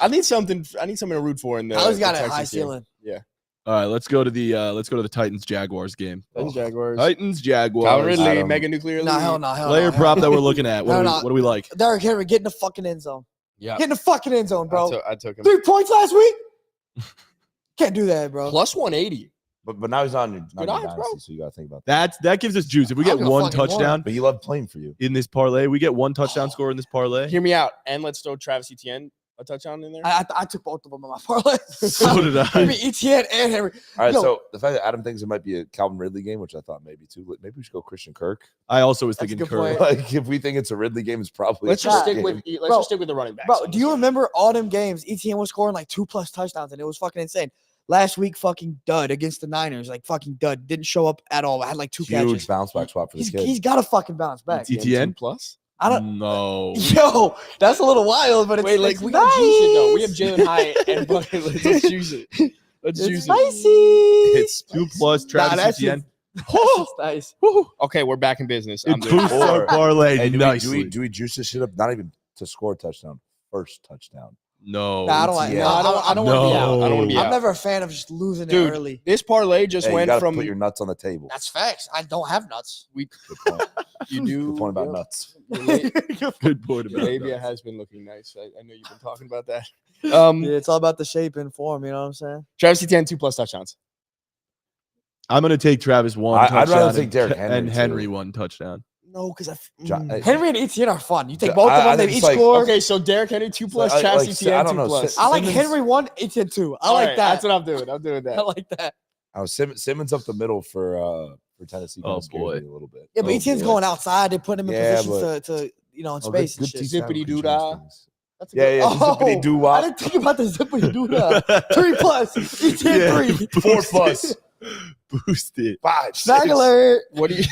Speaker 3: I need something to root for in the.
Speaker 1: Kyler's got
Speaker 3: the
Speaker 1: a high
Speaker 3: Texans game.
Speaker 1: ceiling.
Speaker 2: All right, let's go to the Titans Jaguars game.
Speaker 3: Titans, Jaguars.
Speaker 2: Titans Jaguars.
Speaker 3: Calvin Ridley,
Speaker 4: Adam.
Speaker 3: mega nuclear.
Speaker 1: Nah,
Speaker 3: lead.
Speaker 1: hell no, hell
Speaker 2: Player
Speaker 1: no.
Speaker 2: prop that we're looking at. What,
Speaker 1: No,
Speaker 2: do we,
Speaker 1: no.
Speaker 2: what do we like?
Speaker 1: Derrick Henry, get in the fucking end zone.
Speaker 3: Yeah,
Speaker 1: Get in the fucking end zone, bro.
Speaker 3: I took him.
Speaker 1: 3 points last week. Can't do that, bro.
Speaker 3: Plus 180.
Speaker 4: But now he's on your
Speaker 3: Good odds, bro.
Speaker 4: dynasty, so you got to think about that.
Speaker 2: That gives us juice. If we
Speaker 1: I
Speaker 2: get
Speaker 1: don't give a
Speaker 2: one
Speaker 1: fucking what.
Speaker 2: touchdown
Speaker 4: But he loved playing for you.
Speaker 2: in this parlay, we get one touchdown score in this parlay.
Speaker 3: Hear me out, and let's throw Travis Etienne a touchdown in there.
Speaker 1: I took both of them in my parlay.
Speaker 2: So did
Speaker 1: I
Speaker 2: I.
Speaker 1: mean, Etienne and Henry.
Speaker 4: All right,
Speaker 1: Yo.
Speaker 4: so the fact that Adam thinks it might be a Calvin Ridley game, which I thought maybe too, maybe we should go Christian Kirk.
Speaker 2: I also was
Speaker 1: That's a
Speaker 2: thinking
Speaker 1: good
Speaker 2: Kirk.
Speaker 1: point.
Speaker 4: Like if we think it's a Ridley game, it's probably.
Speaker 3: let's
Speaker 4: a
Speaker 3: just
Speaker 4: Kirk
Speaker 3: stick with
Speaker 4: game.
Speaker 3: let's
Speaker 1: Bro,
Speaker 3: just stick with the running backs.
Speaker 1: Bro, do you remember all them games? Etienne was scoring like 2+ touchdowns, and it was fucking insane. Last week, fucking dud against the Niners, like fucking dud. Didn't show up at all. I had like 2
Speaker 4: huge
Speaker 1: catches.
Speaker 4: bounce back spot for the kid.
Speaker 1: He's got to fucking bounce back.
Speaker 2: Etienne?
Speaker 3: plus?
Speaker 1: I don't.
Speaker 2: No.
Speaker 1: Yo, that's a little wild, but it's
Speaker 3: Wait, like
Speaker 1: it's
Speaker 3: we got juice it though. We have
Speaker 1: nice.
Speaker 3: Jalen Hyatt and fucking let's juice it. Let's
Speaker 1: It's
Speaker 3: juice it.
Speaker 1: spicy.
Speaker 2: It's 2+ Travis
Speaker 1: that's
Speaker 2: Etienne.
Speaker 1: That's just nice.
Speaker 3: Okay, we're back in business.
Speaker 2: It
Speaker 3: I'm there.
Speaker 2: boosts our parlay
Speaker 4: Hey,
Speaker 2: nicely.
Speaker 4: do we juice this shit up? Not even to score a touchdown, first touchdown.
Speaker 2: No.
Speaker 1: Nah, I don't like.
Speaker 4: Yeah.
Speaker 1: No, I don't want to be out.
Speaker 3: I don't want to be
Speaker 1: I'm
Speaker 3: out.
Speaker 1: never a fan of just losing
Speaker 3: Dude,
Speaker 1: it early.
Speaker 3: This parlay just
Speaker 4: Hey, you
Speaker 3: went
Speaker 4: gotta
Speaker 3: from
Speaker 4: put your nuts on the table.
Speaker 1: That's facts. I don't have nuts.
Speaker 4: Good point.
Speaker 3: you do.
Speaker 4: Good point about
Speaker 3: yeah.
Speaker 4: nuts.
Speaker 3: Your la-
Speaker 2: Good point
Speaker 3: your
Speaker 2: about
Speaker 3: labia
Speaker 2: that.
Speaker 3: has been looking nice. I know you've been talking about that.
Speaker 1: Yeah, it's all about the shape and form. You know what I'm saying?
Speaker 3: Travis Etienne 2+ touchdowns.
Speaker 2: I'm going to take Travis one
Speaker 4: I'd
Speaker 2: touchdown
Speaker 4: rather take Derrick Henry,
Speaker 2: and
Speaker 4: too.
Speaker 2: Henry one touchdown.
Speaker 1: No, because
Speaker 4: Hey,
Speaker 1: Henry and Etienne are fun. You take
Speaker 4: Ja-
Speaker 1: both
Speaker 4: I
Speaker 1: of them, they
Speaker 4: think
Speaker 1: each
Speaker 4: it's like-
Speaker 1: score.
Speaker 3: Okay, so Derrick Henry 2+,
Speaker 4: I-
Speaker 3: Travis
Speaker 4: like, I
Speaker 3: Etienne
Speaker 4: don't know,
Speaker 3: 2+.
Speaker 4: Sim-
Speaker 1: I like
Speaker 4: Simmons-
Speaker 1: Henry 1, Etienne 2. I
Speaker 3: All
Speaker 1: like
Speaker 3: right,
Speaker 1: that.
Speaker 3: That's what I'm doing. I'm doing
Speaker 1: I
Speaker 3: that.
Speaker 1: like that.
Speaker 4: Simmons up the middle for Tennessee.
Speaker 2: Oh,
Speaker 4: Kinda scares
Speaker 2: boy.
Speaker 4: me a little bit.
Speaker 1: Yeah, but ETN's going outside. They put him in
Speaker 4: Yeah,
Speaker 1: positions to in
Speaker 4: Oh,
Speaker 1: space and shit.
Speaker 4: teams
Speaker 3: Zippity
Speaker 4: can change
Speaker 3: doo-dah.
Speaker 4: things.
Speaker 3: That's a
Speaker 4: Yeah,
Speaker 3: good-
Speaker 4: yeah. Zippity doo
Speaker 1: I didn't think about the zippity doo dah. 3+. ETN 3.
Speaker 4: 4+.
Speaker 2: Boost it.
Speaker 4: 5,
Speaker 1: Snag
Speaker 4: 6.
Speaker 1: alert.
Speaker 3: What do you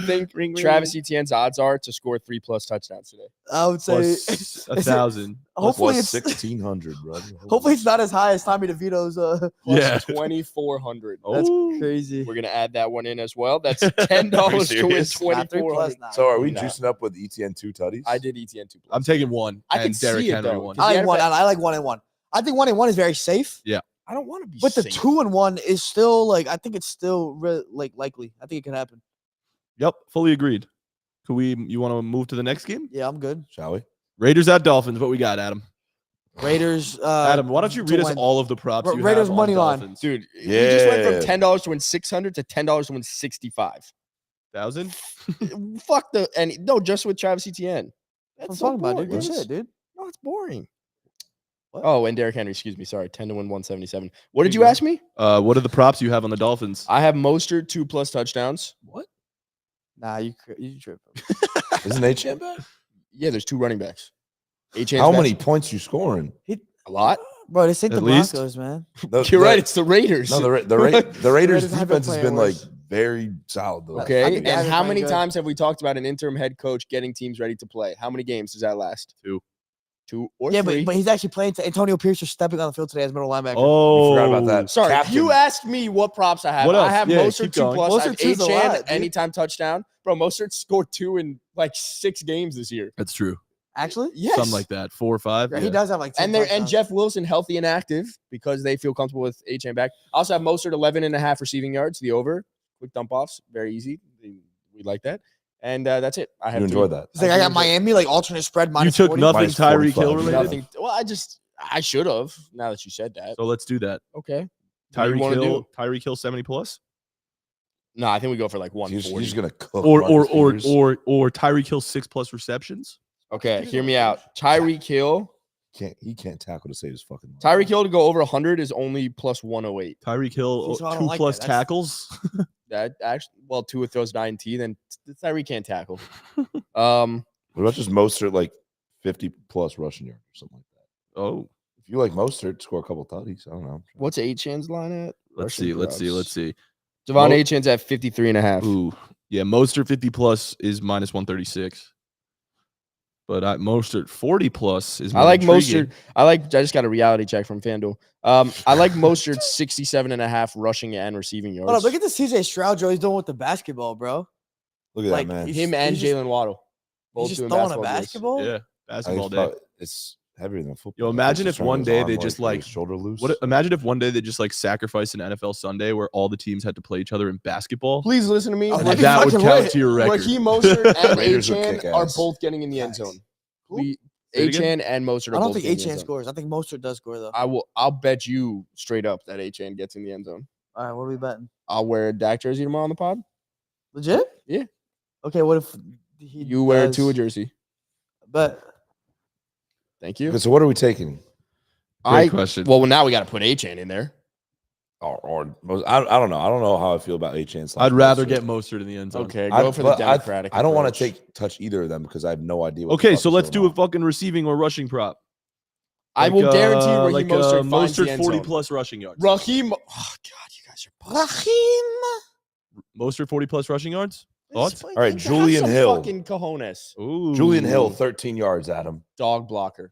Speaker 3: think
Speaker 2: Ring, ring.
Speaker 3: Travis Etienne's odds are to score 3+ touchdowns today?
Speaker 1: I would say
Speaker 2: Plus 1,000.
Speaker 1: hopefully
Speaker 4: Plus
Speaker 1: it's
Speaker 4: 1,600, brother.
Speaker 1: hopefully it's not as high as Tommy DeVito's.
Speaker 3: Plus
Speaker 2: Yeah.
Speaker 3: 2,400.
Speaker 1: That's
Speaker 2: Oh.
Speaker 1: crazy.
Speaker 3: We're gonna add that one in as well. That's $10 to win
Speaker 2: serious?
Speaker 1: Nah, 3+.
Speaker 3: 2,400.
Speaker 1: Nah.
Speaker 4: So are we
Speaker 3: Nah.
Speaker 4: juicing up with ETN 2 tutties?
Speaker 3: I did ETN 2+.
Speaker 2: I'm taking one.
Speaker 3: I can
Speaker 2: and Derrick
Speaker 3: see it,
Speaker 2: Henry
Speaker 3: though,
Speaker 2: one.
Speaker 3: 'cause
Speaker 1: I
Speaker 3: he
Speaker 1: like
Speaker 3: had a
Speaker 1: one.
Speaker 3: bet-
Speaker 1: I like 1 and 1. I think 1 and 1 is very safe.
Speaker 3: I don't want to be.
Speaker 1: But the
Speaker 3: safe.
Speaker 1: 2 and 1 is still like I think it's still likely. I think it can happen.
Speaker 2: Yep, fully agreed. You want to move to the next game?
Speaker 1: Yeah, I'm good.
Speaker 4: Shall we?
Speaker 2: Raiders at Dolphins. What we got, Adam?
Speaker 1: Raiders.
Speaker 2: Adam, why don't you
Speaker 1: to
Speaker 2: read us
Speaker 1: win.
Speaker 2: all of the props you
Speaker 1: Raiders
Speaker 2: have on
Speaker 1: money line.
Speaker 2: Dolphins?
Speaker 3: dude. We just went
Speaker 4: Yeah.
Speaker 3: from $10 to win 600 to $10 to win 65.
Speaker 2: 1,000?
Speaker 3: Fuck the and no, just with Travis Etienne.
Speaker 1: I'm
Speaker 3: That's
Speaker 1: talking about, dude. Good
Speaker 3: Yes.
Speaker 1: shit, dude.
Speaker 3: No, it's boring.
Speaker 1: What?
Speaker 3: Oh, and Derrick Henry, excuse me. Sorry, 10 to win 177. What did
Speaker 2: There
Speaker 3: you
Speaker 2: you go.
Speaker 3: ask me?
Speaker 2: What are the props you have on the Dolphins?
Speaker 3: I have Mostert 2+ touchdowns.
Speaker 2: What?
Speaker 1: Nah, you trip.
Speaker 4: Isn't H-Chan back?
Speaker 3: Yeah, there's 2 running backs.
Speaker 4: How many points you scoring?
Speaker 3: A lot.
Speaker 1: Bro, this ain't
Speaker 2: At
Speaker 1: the
Speaker 2: least?
Speaker 1: Broncos, man.
Speaker 3: You're right. It's the Raiders.
Speaker 4: No, the Raiders
Speaker 1: Raiders have been
Speaker 4: defense has
Speaker 1: playing
Speaker 4: been like
Speaker 1: worse.
Speaker 4: very solid. The last
Speaker 3: Okay.
Speaker 4: few
Speaker 1: think
Speaker 3: And
Speaker 1: guys
Speaker 4: years.
Speaker 1: are
Speaker 3: how
Speaker 1: playing
Speaker 3: many
Speaker 1: good.
Speaker 3: times have we talked about an interim head coach getting teams ready to play? How many games does that last?
Speaker 2: 2.
Speaker 3: 2 or
Speaker 1: Yeah,
Speaker 3: 3?
Speaker 1: but he's actually playing. Antonio Pierce is stepping on the field today as middle linebacker.
Speaker 2: Oh,
Speaker 4: You forgot about that.
Speaker 3: Sorry,
Speaker 4: Captain.
Speaker 3: you asked me what props I have.
Speaker 2: What
Speaker 3: I
Speaker 2: else?
Speaker 3: have
Speaker 2: Yeah,
Speaker 3: Mostert
Speaker 2: keep
Speaker 3: 2+.
Speaker 2: going.
Speaker 3: I have
Speaker 1: Mostert 2's a lot,
Speaker 3: H-Chan
Speaker 1: dude.
Speaker 3: anytime touchdown. Bro, Mostert scored 2 in like 6 games this year.
Speaker 2: that's true.
Speaker 1: Actually,
Speaker 3: Yes.
Speaker 2: Something like that. 4 or 5.
Speaker 1: yeah, he does have like 10
Speaker 3: And they're and
Speaker 1: touchdowns.
Speaker 3: Jeff Wilson healthy and active because they feel comfortable with H-Chan back. I also have Mostert 11.5 receiving yards, the over. Quick dump offs, very easy. We like that. And that's it. I have
Speaker 4: You enjoyed that.
Speaker 1: He's like, I got Miami like alternate spread
Speaker 2: You
Speaker 1: minus
Speaker 2: took
Speaker 1: 40.
Speaker 2: nothing
Speaker 4: Minus
Speaker 2: Tyreek
Speaker 4: 45,
Speaker 2: Hill
Speaker 4: yeah.
Speaker 2: related.
Speaker 3: nothing. Well, I should have. Now that you said that,
Speaker 2: So let's do that.
Speaker 3: okay. What do you
Speaker 2: Tyreek
Speaker 3: wanna
Speaker 2: Hill,
Speaker 3: do?
Speaker 2: Tyreek Hill 70+.
Speaker 3: No, I think we go for like
Speaker 4: You're
Speaker 3: 140.
Speaker 4: just gonna cook.
Speaker 2: Or
Speaker 4: Marcus Peters.
Speaker 2: or Tyreek Hill 6+ receptions.
Speaker 3: Okay, hear me out. Tyreek Hill.
Speaker 4: He can't tackle to save his fucking life.
Speaker 3: Tyreek Hill to go over 100 is only plus 108.
Speaker 2: Tyreek Hill
Speaker 1: See, so I don't
Speaker 2: 2+
Speaker 1: like that. That's-
Speaker 2: tackles.
Speaker 3: That actually, well, Tua throws 9T, then Tyreek can't tackle. Um,
Speaker 4: What about just Mostert like 50+ rushing yards or something like that?
Speaker 2: Oh,
Speaker 4: If you like Mostert, score a couple tutties. I don't know.
Speaker 3: what's H-Chan's line at?
Speaker 2: let's
Speaker 3: Rushing
Speaker 2: see.
Speaker 3: props.
Speaker 2: Mo-
Speaker 3: Devon H-Chan's at 53.5.
Speaker 2: Ooh, yeah. Mostert 50+ is minus 136. But Mostert 40+ is.
Speaker 3: I
Speaker 2: more
Speaker 3: like
Speaker 2: intriguing.
Speaker 3: Mostert. I just got a reality check from FanDuel. I like Mostert 67.5 rushing and receiving yards.
Speaker 1: Hold up, look at the CJ Stroud Joe he's doing with the basketball, bro.
Speaker 4: Look at
Speaker 1: Like,
Speaker 4: that, man.
Speaker 1: he's-
Speaker 3: him and
Speaker 1: just-
Speaker 3: Jalen Waddle.
Speaker 1: He's just
Speaker 3: doing
Speaker 1: throwing a
Speaker 3: deals.
Speaker 1: basketball.
Speaker 2: Yeah,
Speaker 4: I think
Speaker 2: basketball
Speaker 4: it's
Speaker 2: day.
Speaker 4: probably- it's heavier than football.
Speaker 2: Yo,
Speaker 4: I think
Speaker 2: imagine
Speaker 4: he's
Speaker 2: if
Speaker 4: trying
Speaker 2: one
Speaker 4: his
Speaker 2: day
Speaker 4: arm,
Speaker 2: they just,
Speaker 4: with
Speaker 2: like-
Speaker 4: his shoulder loose.
Speaker 2: Imagine if one day they just like sacrificed an NFL Sunday where all the teams had to play each other in basketball.
Speaker 3: Please listen to me.
Speaker 1: Oh,
Speaker 2: And
Speaker 1: that'd be
Speaker 2: that would
Speaker 1: fucking
Speaker 2: count
Speaker 1: lit.
Speaker 2: to your record.
Speaker 3: Raheem Mostert and
Speaker 4: Raiders would
Speaker 3: H-Chan
Speaker 4: kick
Speaker 3: are
Speaker 4: ass.
Speaker 3: both getting in the end
Speaker 1: Facts.
Speaker 3: zone.
Speaker 1: Who?
Speaker 3: We
Speaker 2: Say it again?
Speaker 3: H-Chan and Mostert are
Speaker 1: I don't
Speaker 3: both
Speaker 1: think
Speaker 3: getting in the
Speaker 1: H-Chan
Speaker 3: end zone.
Speaker 1: scores. I think Mostert does score though.
Speaker 3: I'll bet you straight up that H-Chan gets in the end zone.
Speaker 1: All right, what are we betting?
Speaker 3: I'll wear a Dak jersey tomorrow on the pod.
Speaker 1: Legit?
Speaker 3: Yeah.
Speaker 1: Okay, what if he
Speaker 3: You wear a
Speaker 1: does-
Speaker 3: Tua jersey.
Speaker 1: But
Speaker 3: Thank you.
Speaker 4: Okay, so what are we taking?
Speaker 2: Great question.
Speaker 3: Well, now we got to put H-Chan in there.
Speaker 4: Or most, I don't know. I don't know how I feel about H-Chan.
Speaker 2: I'd rather get Mostert in the end zone.
Speaker 3: Okay,
Speaker 4: I-
Speaker 3: go for the
Speaker 4: but
Speaker 3: Democratic.
Speaker 4: I don't want
Speaker 3: approach.
Speaker 4: to touch either of them because I have no idea. What the
Speaker 2: Okay,
Speaker 4: fuck
Speaker 2: so
Speaker 4: is
Speaker 2: let's
Speaker 4: going
Speaker 2: do a
Speaker 4: on.
Speaker 2: fucking receiving or rushing prop.
Speaker 3: I will guarantee Raheem
Speaker 2: like
Speaker 3: Mostert finds the
Speaker 2: Mostert
Speaker 3: end
Speaker 2: 40+
Speaker 3: zone.
Speaker 2: rushing yards.
Speaker 3: Raheem, oh god, you guys are
Speaker 1: Raheem.
Speaker 2: Mostert 40+ rushing yards. Thoughts?
Speaker 4: All right, Julian Hill.
Speaker 3: Fucking cojones.
Speaker 2: Ooh,
Speaker 4: Julian Hill, 13 yards, Adam.
Speaker 3: Dog blocker.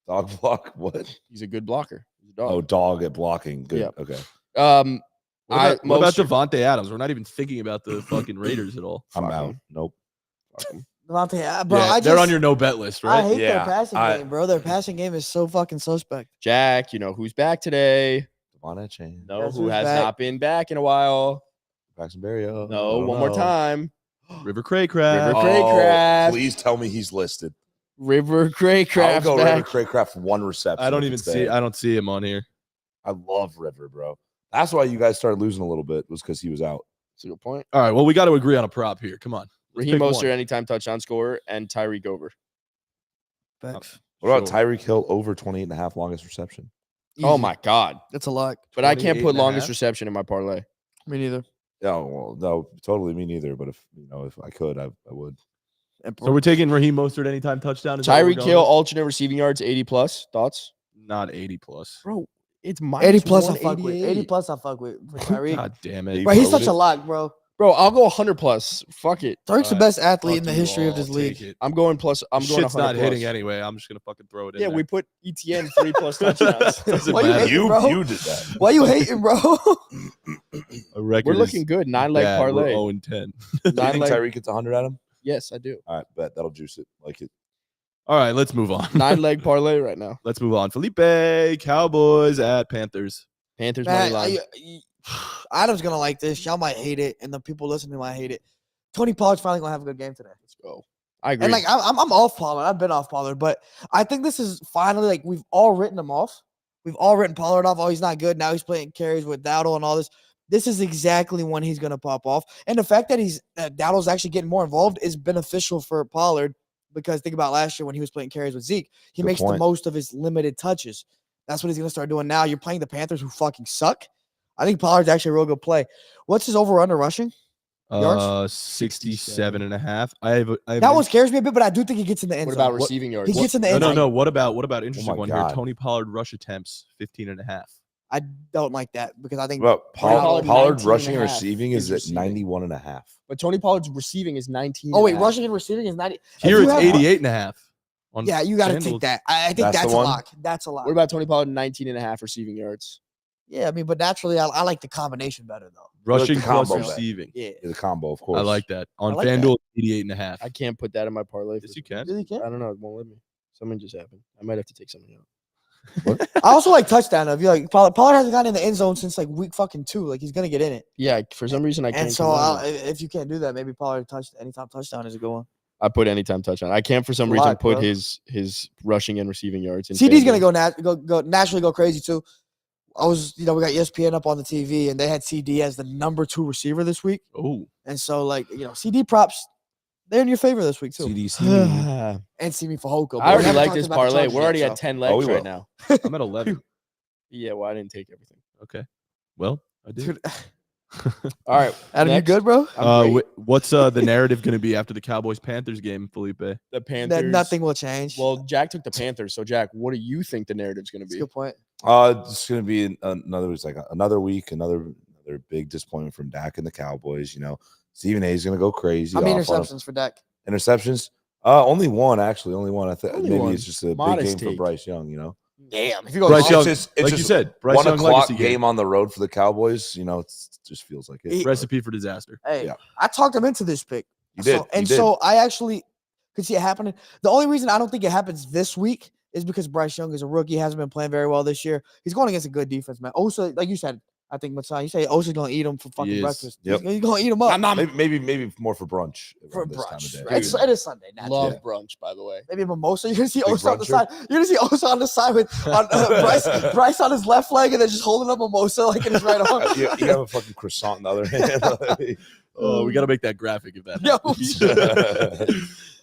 Speaker 4: Dog block. What?
Speaker 3: He's a good blocker. He's a dog.
Speaker 4: Oh, dog at blocking. Good.
Speaker 3: Yep.
Speaker 4: Okay.
Speaker 2: What about
Speaker 3: Mostert-
Speaker 2: Devontae Adams? We're not even thinking about the fucking Raiders at all.
Speaker 4: I'm
Speaker 3: Fuck
Speaker 4: out.
Speaker 3: him.
Speaker 4: Nope.
Speaker 3: Fuck him.
Speaker 1: Devontae, bro,
Speaker 2: Yeah,
Speaker 1: I
Speaker 2: they're
Speaker 1: just,
Speaker 2: on your no bet list,
Speaker 1: I
Speaker 2: right?
Speaker 1: hate their
Speaker 4: Yeah,
Speaker 1: passing game, bro. Their passing game is so fucking suspect.
Speaker 3: Jack, you know who's back today?
Speaker 4: Devon Chain.
Speaker 3: No,
Speaker 1: Guess
Speaker 3: who
Speaker 1: who's
Speaker 3: has
Speaker 1: back?
Speaker 3: not been back in a while.
Speaker 4: Paxton Berrio.
Speaker 3: No, one more time.
Speaker 2: River Craycraft.
Speaker 3: River Craycraft.
Speaker 4: Please tell me he's listed.
Speaker 3: River
Speaker 4: I'll
Speaker 3: Craycraft
Speaker 4: go
Speaker 3: back.
Speaker 4: River Craycraft one reception.
Speaker 2: I don't
Speaker 4: if
Speaker 2: even
Speaker 4: it's
Speaker 2: see.
Speaker 4: there.
Speaker 2: I don't see him on here.
Speaker 4: I love River, bro. That's why you guys started losing a little bit was because he was out.
Speaker 3: That's a good point.
Speaker 2: All right. Well, we got to agree on a prop here. Come on. Let's
Speaker 3: Raheem
Speaker 2: pick
Speaker 3: Mostert
Speaker 2: one.
Speaker 3: anytime touchdown scorer and Tyreek over.
Speaker 1: Facts.
Speaker 4: What about
Speaker 2: Sure.
Speaker 4: Tyreek Hill over 28.5 longest reception?
Speaker 3: Oh
Speaker 1: Easy.
Speaker 3: my God.
Speaker 1: That's a lot.
Speaker 3: But I can't put
Speaker 2: 28.5.
Speaker 3: longest reception in my parlay.
Speaker 1: Me neither.
Speaker 4: Yeah, well, no, totally me neither. But if I could, I would.
Speaker 2: So we're taking Raheem Mostert anytime touchdown. Is that where we're
Speaker 3: Tyreek
Speaker 2: going
Speaker 3: Hill,
Speaker 2: with?
Speaker 3: alternate receiving yards, 80+. Thoughts?
Speaker 2: Not 80 plus.
Speaker 3: Bro, it's
Speaker 1: 80 plus I fuck with. 80
Speaker 3: 188.
Speaker 1: plus I fuck with for Tyreek.
Speaker 2: God damn it.
Speaker 4: You
Speaker 1: Bro, he's
Speaker 4: throw
Speaker 1: such
Speaker 4: it?
Speaker 1: a lock, bro.
Speaker 3: Bro, I'll go 100+. Fuck it.
Speaker 1: Tyreek's the
Speaker 2: Alright,
Speaker 1: best athlete in
Speaker 2: Fuck
Speaker 1: the
Speaker 2: you
Speaker 1: history of
Speaker 2: all,
Speaker 1: this
Speaker 2: take
Speaker 1: league.
Speaker 2: it.
Speaker 3: I'm going plus. I'm going
Speaker 2: Shit's
Speaker 3: 100+.
Speaker 2: not hitting anyway. I'm just gonna fucking throw it in
Speaker 3: Yeah,
Speaker 2: there.
Speaker 3: we put ETN 3+ touchdowns.
Speaker 2: Doesn't
Speaker 1: Why you
Speaker 2: matter.
Speaker 1: hating,
Speaker 4: You
Speaker 1: bro?
Speaker 4: you did that.
Speaker 1: Why you hating, bro?
Speaker 2: A record
Speaker 3: We're
Speaker 2: is
Speaker 3: looking good. 9-leg
Speaker 2: bad. We're
Speaker 3: parlay.
Speaker 2: 0-10.
Speaker 4: Do you think
Speaker 3: 9-leg.
Speaker 4: Tyreek gets 100 at him?
Speaker 3: Yes, I do.
Speaker 4: All right, bet that'll juice it. Like it.
Speaker 2: All right, let's move on.
Speaker 3: 9-leg parlay right now.
Speaker 2: Let's move on. Felipe, Cowboys at Panthers.
Speaker 3: Panthers money
Speaker 1: Man,
Speaker 3: line.
Speaker 1: Adam's gonna like this. Y'all might hate it, and the people listening might hate it. Tony Pollard's finally gonna have a good game today.
Speaker 3: Let's go. I agree.
Speaker 1: And like I'm off Pollard. I've been off Pollard, but I think this is finally like we've all written him off. We've all written Pollard off. Oh, he's not good. Now he's playing carries with Dowdle and all this. This is exactly when he's gonna pop off. And the fact that Dowdle's actually getting more involved is beneficial for Pollard because think about last year when he was playing carries with Zeke. He
Speaker 4: Good
Speaker 1: makes the
Speaker 4: point.
Speaker 1: most of his limited touches. That's what he's gonna start doing now. You're playing the Panthers who fucking suck. I think Pollard's actually a real good play. What's his over/under rushing? Yards?
Speaker 2: 67.5. I have
Speaker 1: That one scares me a bit, but I do think he gets in the end
Speaker 3: what
Speaker 1: zone.
Speaker 3: about receiving yards?
Speaker 1: He gets in the
Speaker 2: No,
Speaker 1: end
Speaker 2: no,
Speaker 1: zone.
Speaker 2: no. What about interesting
Speaker 4: my
Speaker 2: one
Speaker 4: God.
Speaker 2: here? Tony Pollard rush attempts 15.5.
Speaker 1: I don't like that because I think
Speaker 4: But
Speaker 3: Pollard,
Speaker 4: Pollard
Speaker 3: 19
Speaker 4: rushing
Speaker 3: and
Speaker 4: and
Speaker 3: a half
Speaker 4: receiving
Speaker 3: is
Speaker 4: is at
Speaker 3: receiving.
Speaker 4: 91.5.
Speaker 3: But Tony Pollard's receiving is 19.
Speaker 1: Oh wait,
Speaker 3: and a half.
Speaker 1: rushing and receiving is 90.
Speaker 2: Here
Speaker 1: If you
Speaker 2: it's
Speaker 1: have-
Speaker 2: 88.5. on
Speaker 1: Yeah, you got to
Speaker 2: FanDuel.
Speaker 1: take that. I think
Speaker 4: That's
Speaker 1: that's
Speaker 4: the
Speaker 1: a
Speaker 4: one?
Speaker 1: lock. That's a lock.
Speaker 3: What about Tony Pollard 19.5 receiving yards?
Speaker 1: Yeah, I mean, but naturally, I like the combination better though.
Speaker 2: Rushing
Speaker 4: the
Speaker 2: plus
Speaker 4: combo bet.
Speaker 2: receiving.
Speaker 1: Yeah,
Speaker 4: It's a combo, of course.
Speaker 2: I like that. On
Speaker 1: I like
Speaker 2: FanDuel, 88.5.
Speaker 3: I can't put that in my parlay.
Speaker 2: Yes,
Speaker 3: for
Speaker 2: you
Speaker 3: some
Speaker 2: can.
Speaker 3: reason.
Speaker 1: really can.
Speaker 3: I don't know. It won't let me. Something just happened. I might have to take something out.
Speaker 1: I also like touchdown. If you like, Pollard hasn't gotten in the end zone since like week fucking 2. Like he's gonna get in it.
Speaker 3: Yeah, for some reason I can't.
Speaker 1: And so
Speaker 3: combine it.
Speaker 1: if you can't do that, maybe Pollard anytime touchdown is a good one.
Speaker 3: I put anytime touchdown. I can't for some
Speaker 1: It's a
Speaker 3: reason
Speaker 1: lot,
Speaker 3: put
Speaker 1: bro.
Speaker 3: his rushing and receiving yards. In
Speaker 1: CD's
Speaker 3: FanDuel.
Speaker 1: gonna go naturally go crazy too. We got ESPN up on the TV, and they had CD as the number 2 receiver this week.
Speaker 2: Oh,
Speaker 1: And so, like, CD props, they're in your favor this week, too.
Speaker 4: CDC.
Speaker 1: And see me for Hoko.
Speaker 3: I already like this parlay. We're already at 10 legs
Speaker 4: we
Speaker 3: right
Speaker 4: will.
Speaker 3: now.
Speaker 2: I'm at 11.
Speaker 3: Yeah, well, I didn't take everything.
Speaker 2: Okay. Well, I did.
Speaker 1: Dude,
Speaker 3: All right,
Speaker 1: Adam,
Speaker 3: next.
Speaker 1: you good, bro?
Speaker 3: I'm great.
Speaker 2: What's the narrative going to be after the Cowboys Panthers game, Felipe?
Speaker 3: The
Speaker 1: That
Speaker 3: Panthers.
Speaker 1: nothing will change.
Speaker 3: Well, Jack took the Panthers. So, Jack, what do you think the narrative's going to
Speaker 1: That's a
Speaker 3: be?
Speaker 1: good point.
Speaker 4: It's gonna be another week, another big disappointment from Dak and the Cowboys. Stephen A is gonna go crazy.
Speaker 1: How many
Speaker 4: off on him.
Speaker 1: interceptions for Dak?
Speaker 4: Interceptions? Only one actually. Only one. I think
Speaker 3: Only
Speaker 4: maybe
Speaker 3: one.
Speaker 4: it's just a
Speaker 3: Modest
Speaker 4: big game
Speaker 3: take.
Speaker 4: for Bryce Young.
Speaker 1: Damn. If you go
Speaker 2: Bryce
Speaker 1: off-
Speaker 2: Young,
Speaker 4: it's
Speaker 2: like you
Speaker 4: just
Speaker 2: said, Bryce
Speaker 4: 1
Speaker 2: Young
Speaker 4: o'clock
Speaker 2: legacy
Speaker 4: game
Speaker 2: game.
Speaker 4: on the road for the Cowboys. It just feels like it.
Speaker 1: He-
Speaker 2: Recipe for disaster.
Speaker 1: Hey,
Speaker 4: Yeah.
Speaker 1: I talked him into this pick.
Speaker 4: You did.
Speaker 1: And so I actually could see it happening. The only reason I don't think it happens this week is because Bryce Young is a rookie. He hasn't been playing very well this year. He's going against a good defense, man. Osa, like you said, I think Matan, you say Osa's going to eat him for fucking
Speaker 2: is.
Speaker 1: breakfast.
Speaker 4: Yep.
Speaker 1: He's going to eat him up
Speaker 4: maybe more for brunch.
Speaker 1: for
Speaker 4: around this time of
Speaker 1: brunch.
Speaker 4: day.
Speaker 1: Right? It is Sunday. Naturally.
Speaker 3: Love
Speaker 4: Yeah.
Speaker 3: brunch, by the way.
Speaker 1: Maybe a mimosa. You're gonna see
Speaker 4: Big
Speaker 1: Osa on the
Speaker 4: bruncher.
Speaker 1: side. You're gonna see Osa on the side with Bryce on his left leg, and then just holding up a mimosa like in his right arm.
Speaker 4: You have a fucking croissant in the other hand.
Speaker 2: Oh, we got to make that graphic if that
Speaker 1: Yo,
Speaker 2: happens.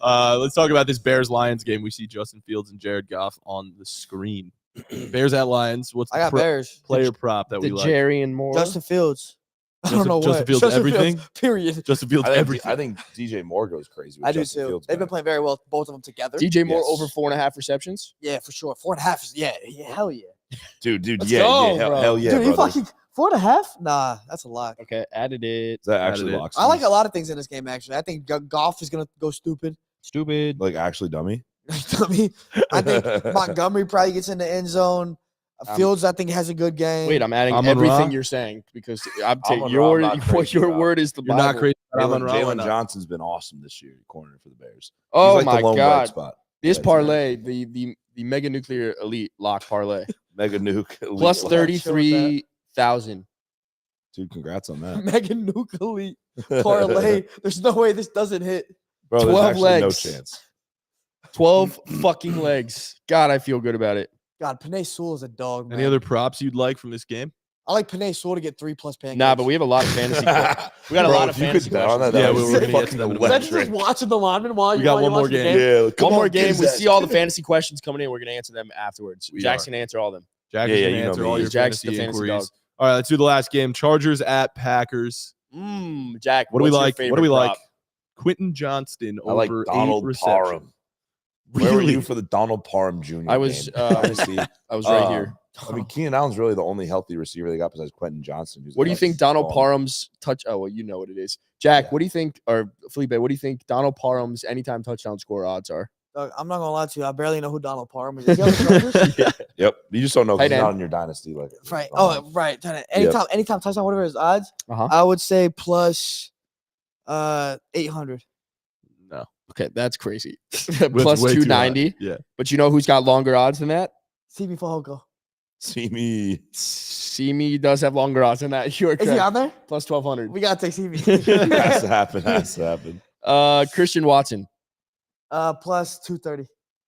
Speaker 2: Let's talk about this Bears-Lions game. We see Justin Fields and Jared Goff on the screen. Bears at Lions. What's
Speaker 1: I
Speaker 2: the
Speaker 1: got Bears.
Speaker 2: player prop that we
Speaker 3: The
Speaker 2: like?
Speaker 3: Jerry and Moore.
Speaker 1: Justin Fields. I don't
Speaker 2: Justin-
Speaker 1: know
Speaker 2: Justin
Speaker 1: what.
Speaker 2: Fields everything?
Speaker 1: Period.
Speaker 2: Justin Fields
Speaker 4: I think,
Speaker 2: everything.
Speaker 4: I think DJ Moore goes crazy. With
Speaker 1: I do
Speaker 4: Justin
Speaker 1: too.
Speaker 4: Fields
Speaker 1: They've been
Speaker 4: back.
Speaker 1: playing very well, both of them together.
Speaker 3: DJ Moore
Speaker 4: Yes.
Speaker 3: over 4.5 receptions.
Speaker 1: Yeah, for sure. 4.5. Yeah, hell yeah.
Speaker 4: Dude,
Speaker 3: Let's
Speaker 4: yeah,
Speaker 3: go,
Speaker 4: yeah,
Speaker 3: bro.
Speaker 4: hell yeah,
Speaker 1: Dude, you
Speaker 4: brother.
Speaker 1: fucking 4.5? Nah, that's a lot.
Speaker 3: Okay, added it.
Speaker 4: That actually
Speaker 2: Added it.
Speaker 4: locks.
Speaker 1: I like
Speaker 4: me.
Speaker 1: a lot of things in this game. Actually, I think Goff is gonna go stupid.
Speaker 3: Stupid.
Speaker 4: Like actually dummy.
Speaker 1: I mean, I think Montgomery probably gets in the end zone. Fields, I think, has a good game.
Speaker 3: Wait, I'm adding
Speaker 2: Amon-Ra?
Speaker 3: everything you're saying because I'm taking
Speaker 4: Amon-Ra, I'm not
Speaker 3: what
Speaker 4: crazy
Speaker 3: your
Speaker 4: about.
Speaker 3: word is the
Speaker 2: You're
Speaker 3: Bible.
Speaker 2: not crazy. about Amon-Ra, why
Speaker 4: Jalen
Speaker 2: not?
Speaker 4: Johnson's been awesome this year, corner for the Bears.
Speaker 3: Oh
Speaker 4: He's like
Speaker 3: my
Speaker 4: the lone bright
Speaker 3: god.
Speaker 4: spot.
Speaker 3: This
Speaker 4: Yeah,
Speaker 3: parlay, the mega nuclear elite lock parlay.
Speaker 4: Mega nuke.
Speaker 3: Plus
Speaker 4: elite.
Speaker 3: 33,000.
Speaker 4: Dude, congrats on that.
Speaker 1: Megan Nuke elite parlay. There's no way this doesn't hit.
Speaker 4: Bro, there's
Speaker 3: 12
Speaker 4: actually
Speaker 3: legs.
Speaker 4: no chance.
Speaker 3: 12 fucking legs. God, I feel good about it.
Speaker 1: God, Panay Sewell is a dog, man.
Speaker 2: Any other props you'd like from this game?
Speaker 1: I like Panay Sewell to get 3+ pancakes.
Speaker 3: Nah, but we have a lot of fantasy. We got a
Speaker 4: Bro,
Speaker 3: lot of
Speaker 4: if you
Speaker 3: fantasy
Speaker 4: could bet on that,
Speaker 2: Yeah,
Speaker 4: that
Speaker 2: we
Speaker 4: would
Speaker 2: were
Speaker 4: be
Speaker 2: gonna get
Speaker 4: fucking
Speaker 2: to them in a
Speaker 1: Imagine
Speaker 4: electric.
Speaker 1: just watching the lineman while
Speaker 2: We got
Speaker 1: while
Speaker 2: one
Speaker 1: you
Speaker 2: more
Speaker 1: watch the
Speaker 2: game.
Speaker 4: Yeah, come
Speaker 3: One more
Speaker 4: on, get
Speaker 3: game.
Speaker 4: his
Speaker 3: We
Speaker 4: ass.
Speaker 3: see all the fantasy questions coming in. We're gonna answer them afterwards.
Speaker 2: We
Speaker 3: Jack's
Speaker 2: are.
Speaker 3: gonna answer all of them.
Speaker 2: Jack
Speaker 4: Yeah,
Speaker 2: is
Speaker 4: yeah,
Speaker 2: going to
Speaker 4: you know
Speaker 2: answer
Speaker 4: me.
Speaker 2: all your
Speaker 3: Jack's the
Speaker 2: fantasy
Speaker 3: fantasy
Speaker 2: inquiries.
Speaker 3: dog.
Speaker 2: All right, let's do the last game. Chargers at Packers.
Speaker 3: Jack,
Speaker 2: What do we
Speaker 3: what's your
Speaker 2: like? What do
Speaker 3: favorite
Speaker 2: we like?
Speaker 3: prop?
Speaker 2: Quentin Johnston
Speaker 4: I like
Speaker 2: over 8
Speaker 4: Donald
Speaker 2: receptions.
Speaker 4: Parham. Where were
Speaker 2: Really?
Speaker 4: you for the Donald Parham Jr.
Speaker 3: I was,
Speaker 4: game? Dynasty?
Speaker 3: I was right here.
Speaker 4: I mean, Keenan Allen's really the only healthy receiver they got besides Quentin Johnson. Who's
Speaker 3: What do you think Donald
Speaker 4: gone.
Speaker 3: Parham's touch? Oh, well, you know what it is. Jack,
Speaker 4: Yeah.
Speaker 3: what do you think, or Felipe, what do you think Donald Parham's anytime touchdown score odds are?
Speaker 1: I'm not gonna lie to you. I barely know who Donald Parham is. Is he on the Chargers?
Speaker 4: Yep. You just don't know because
Speaker 3: Tight
Speaker 4: he's not
Speaker 3: end.
Speaker 4: in your dynasty. Like,
Speaker 1: Right. Oh, right. Anytime touchdown, whatever his odds,
Speaker 3: Uh-huh.
Speaker 1: I would say plus 800.
Speaker 2: No.
Speaker 3: Okay, that's crazy.
Speaker 2: That's
Speaker 3: Plus
Speaker 2: way too high.
Speaker 3: 290.
Speaker 2: Yeah.
Speaker 3: But you know who's got longer odds than that?
Speaker 1: CB Fahoko.
Speaker 4: see me.
Speaker 3: Simi does have longer odds than that. You're
Speaker 1: Is he
Speaker 3: correct.
Speaker 1: on there?
Speaker 3: Plus 1,200.
Speaker 1: We gotta take CB.
Speaker 4: Has to happen. Has to happen.
Speaker 3: Christian Watson,
Speaker 1: Plus 230.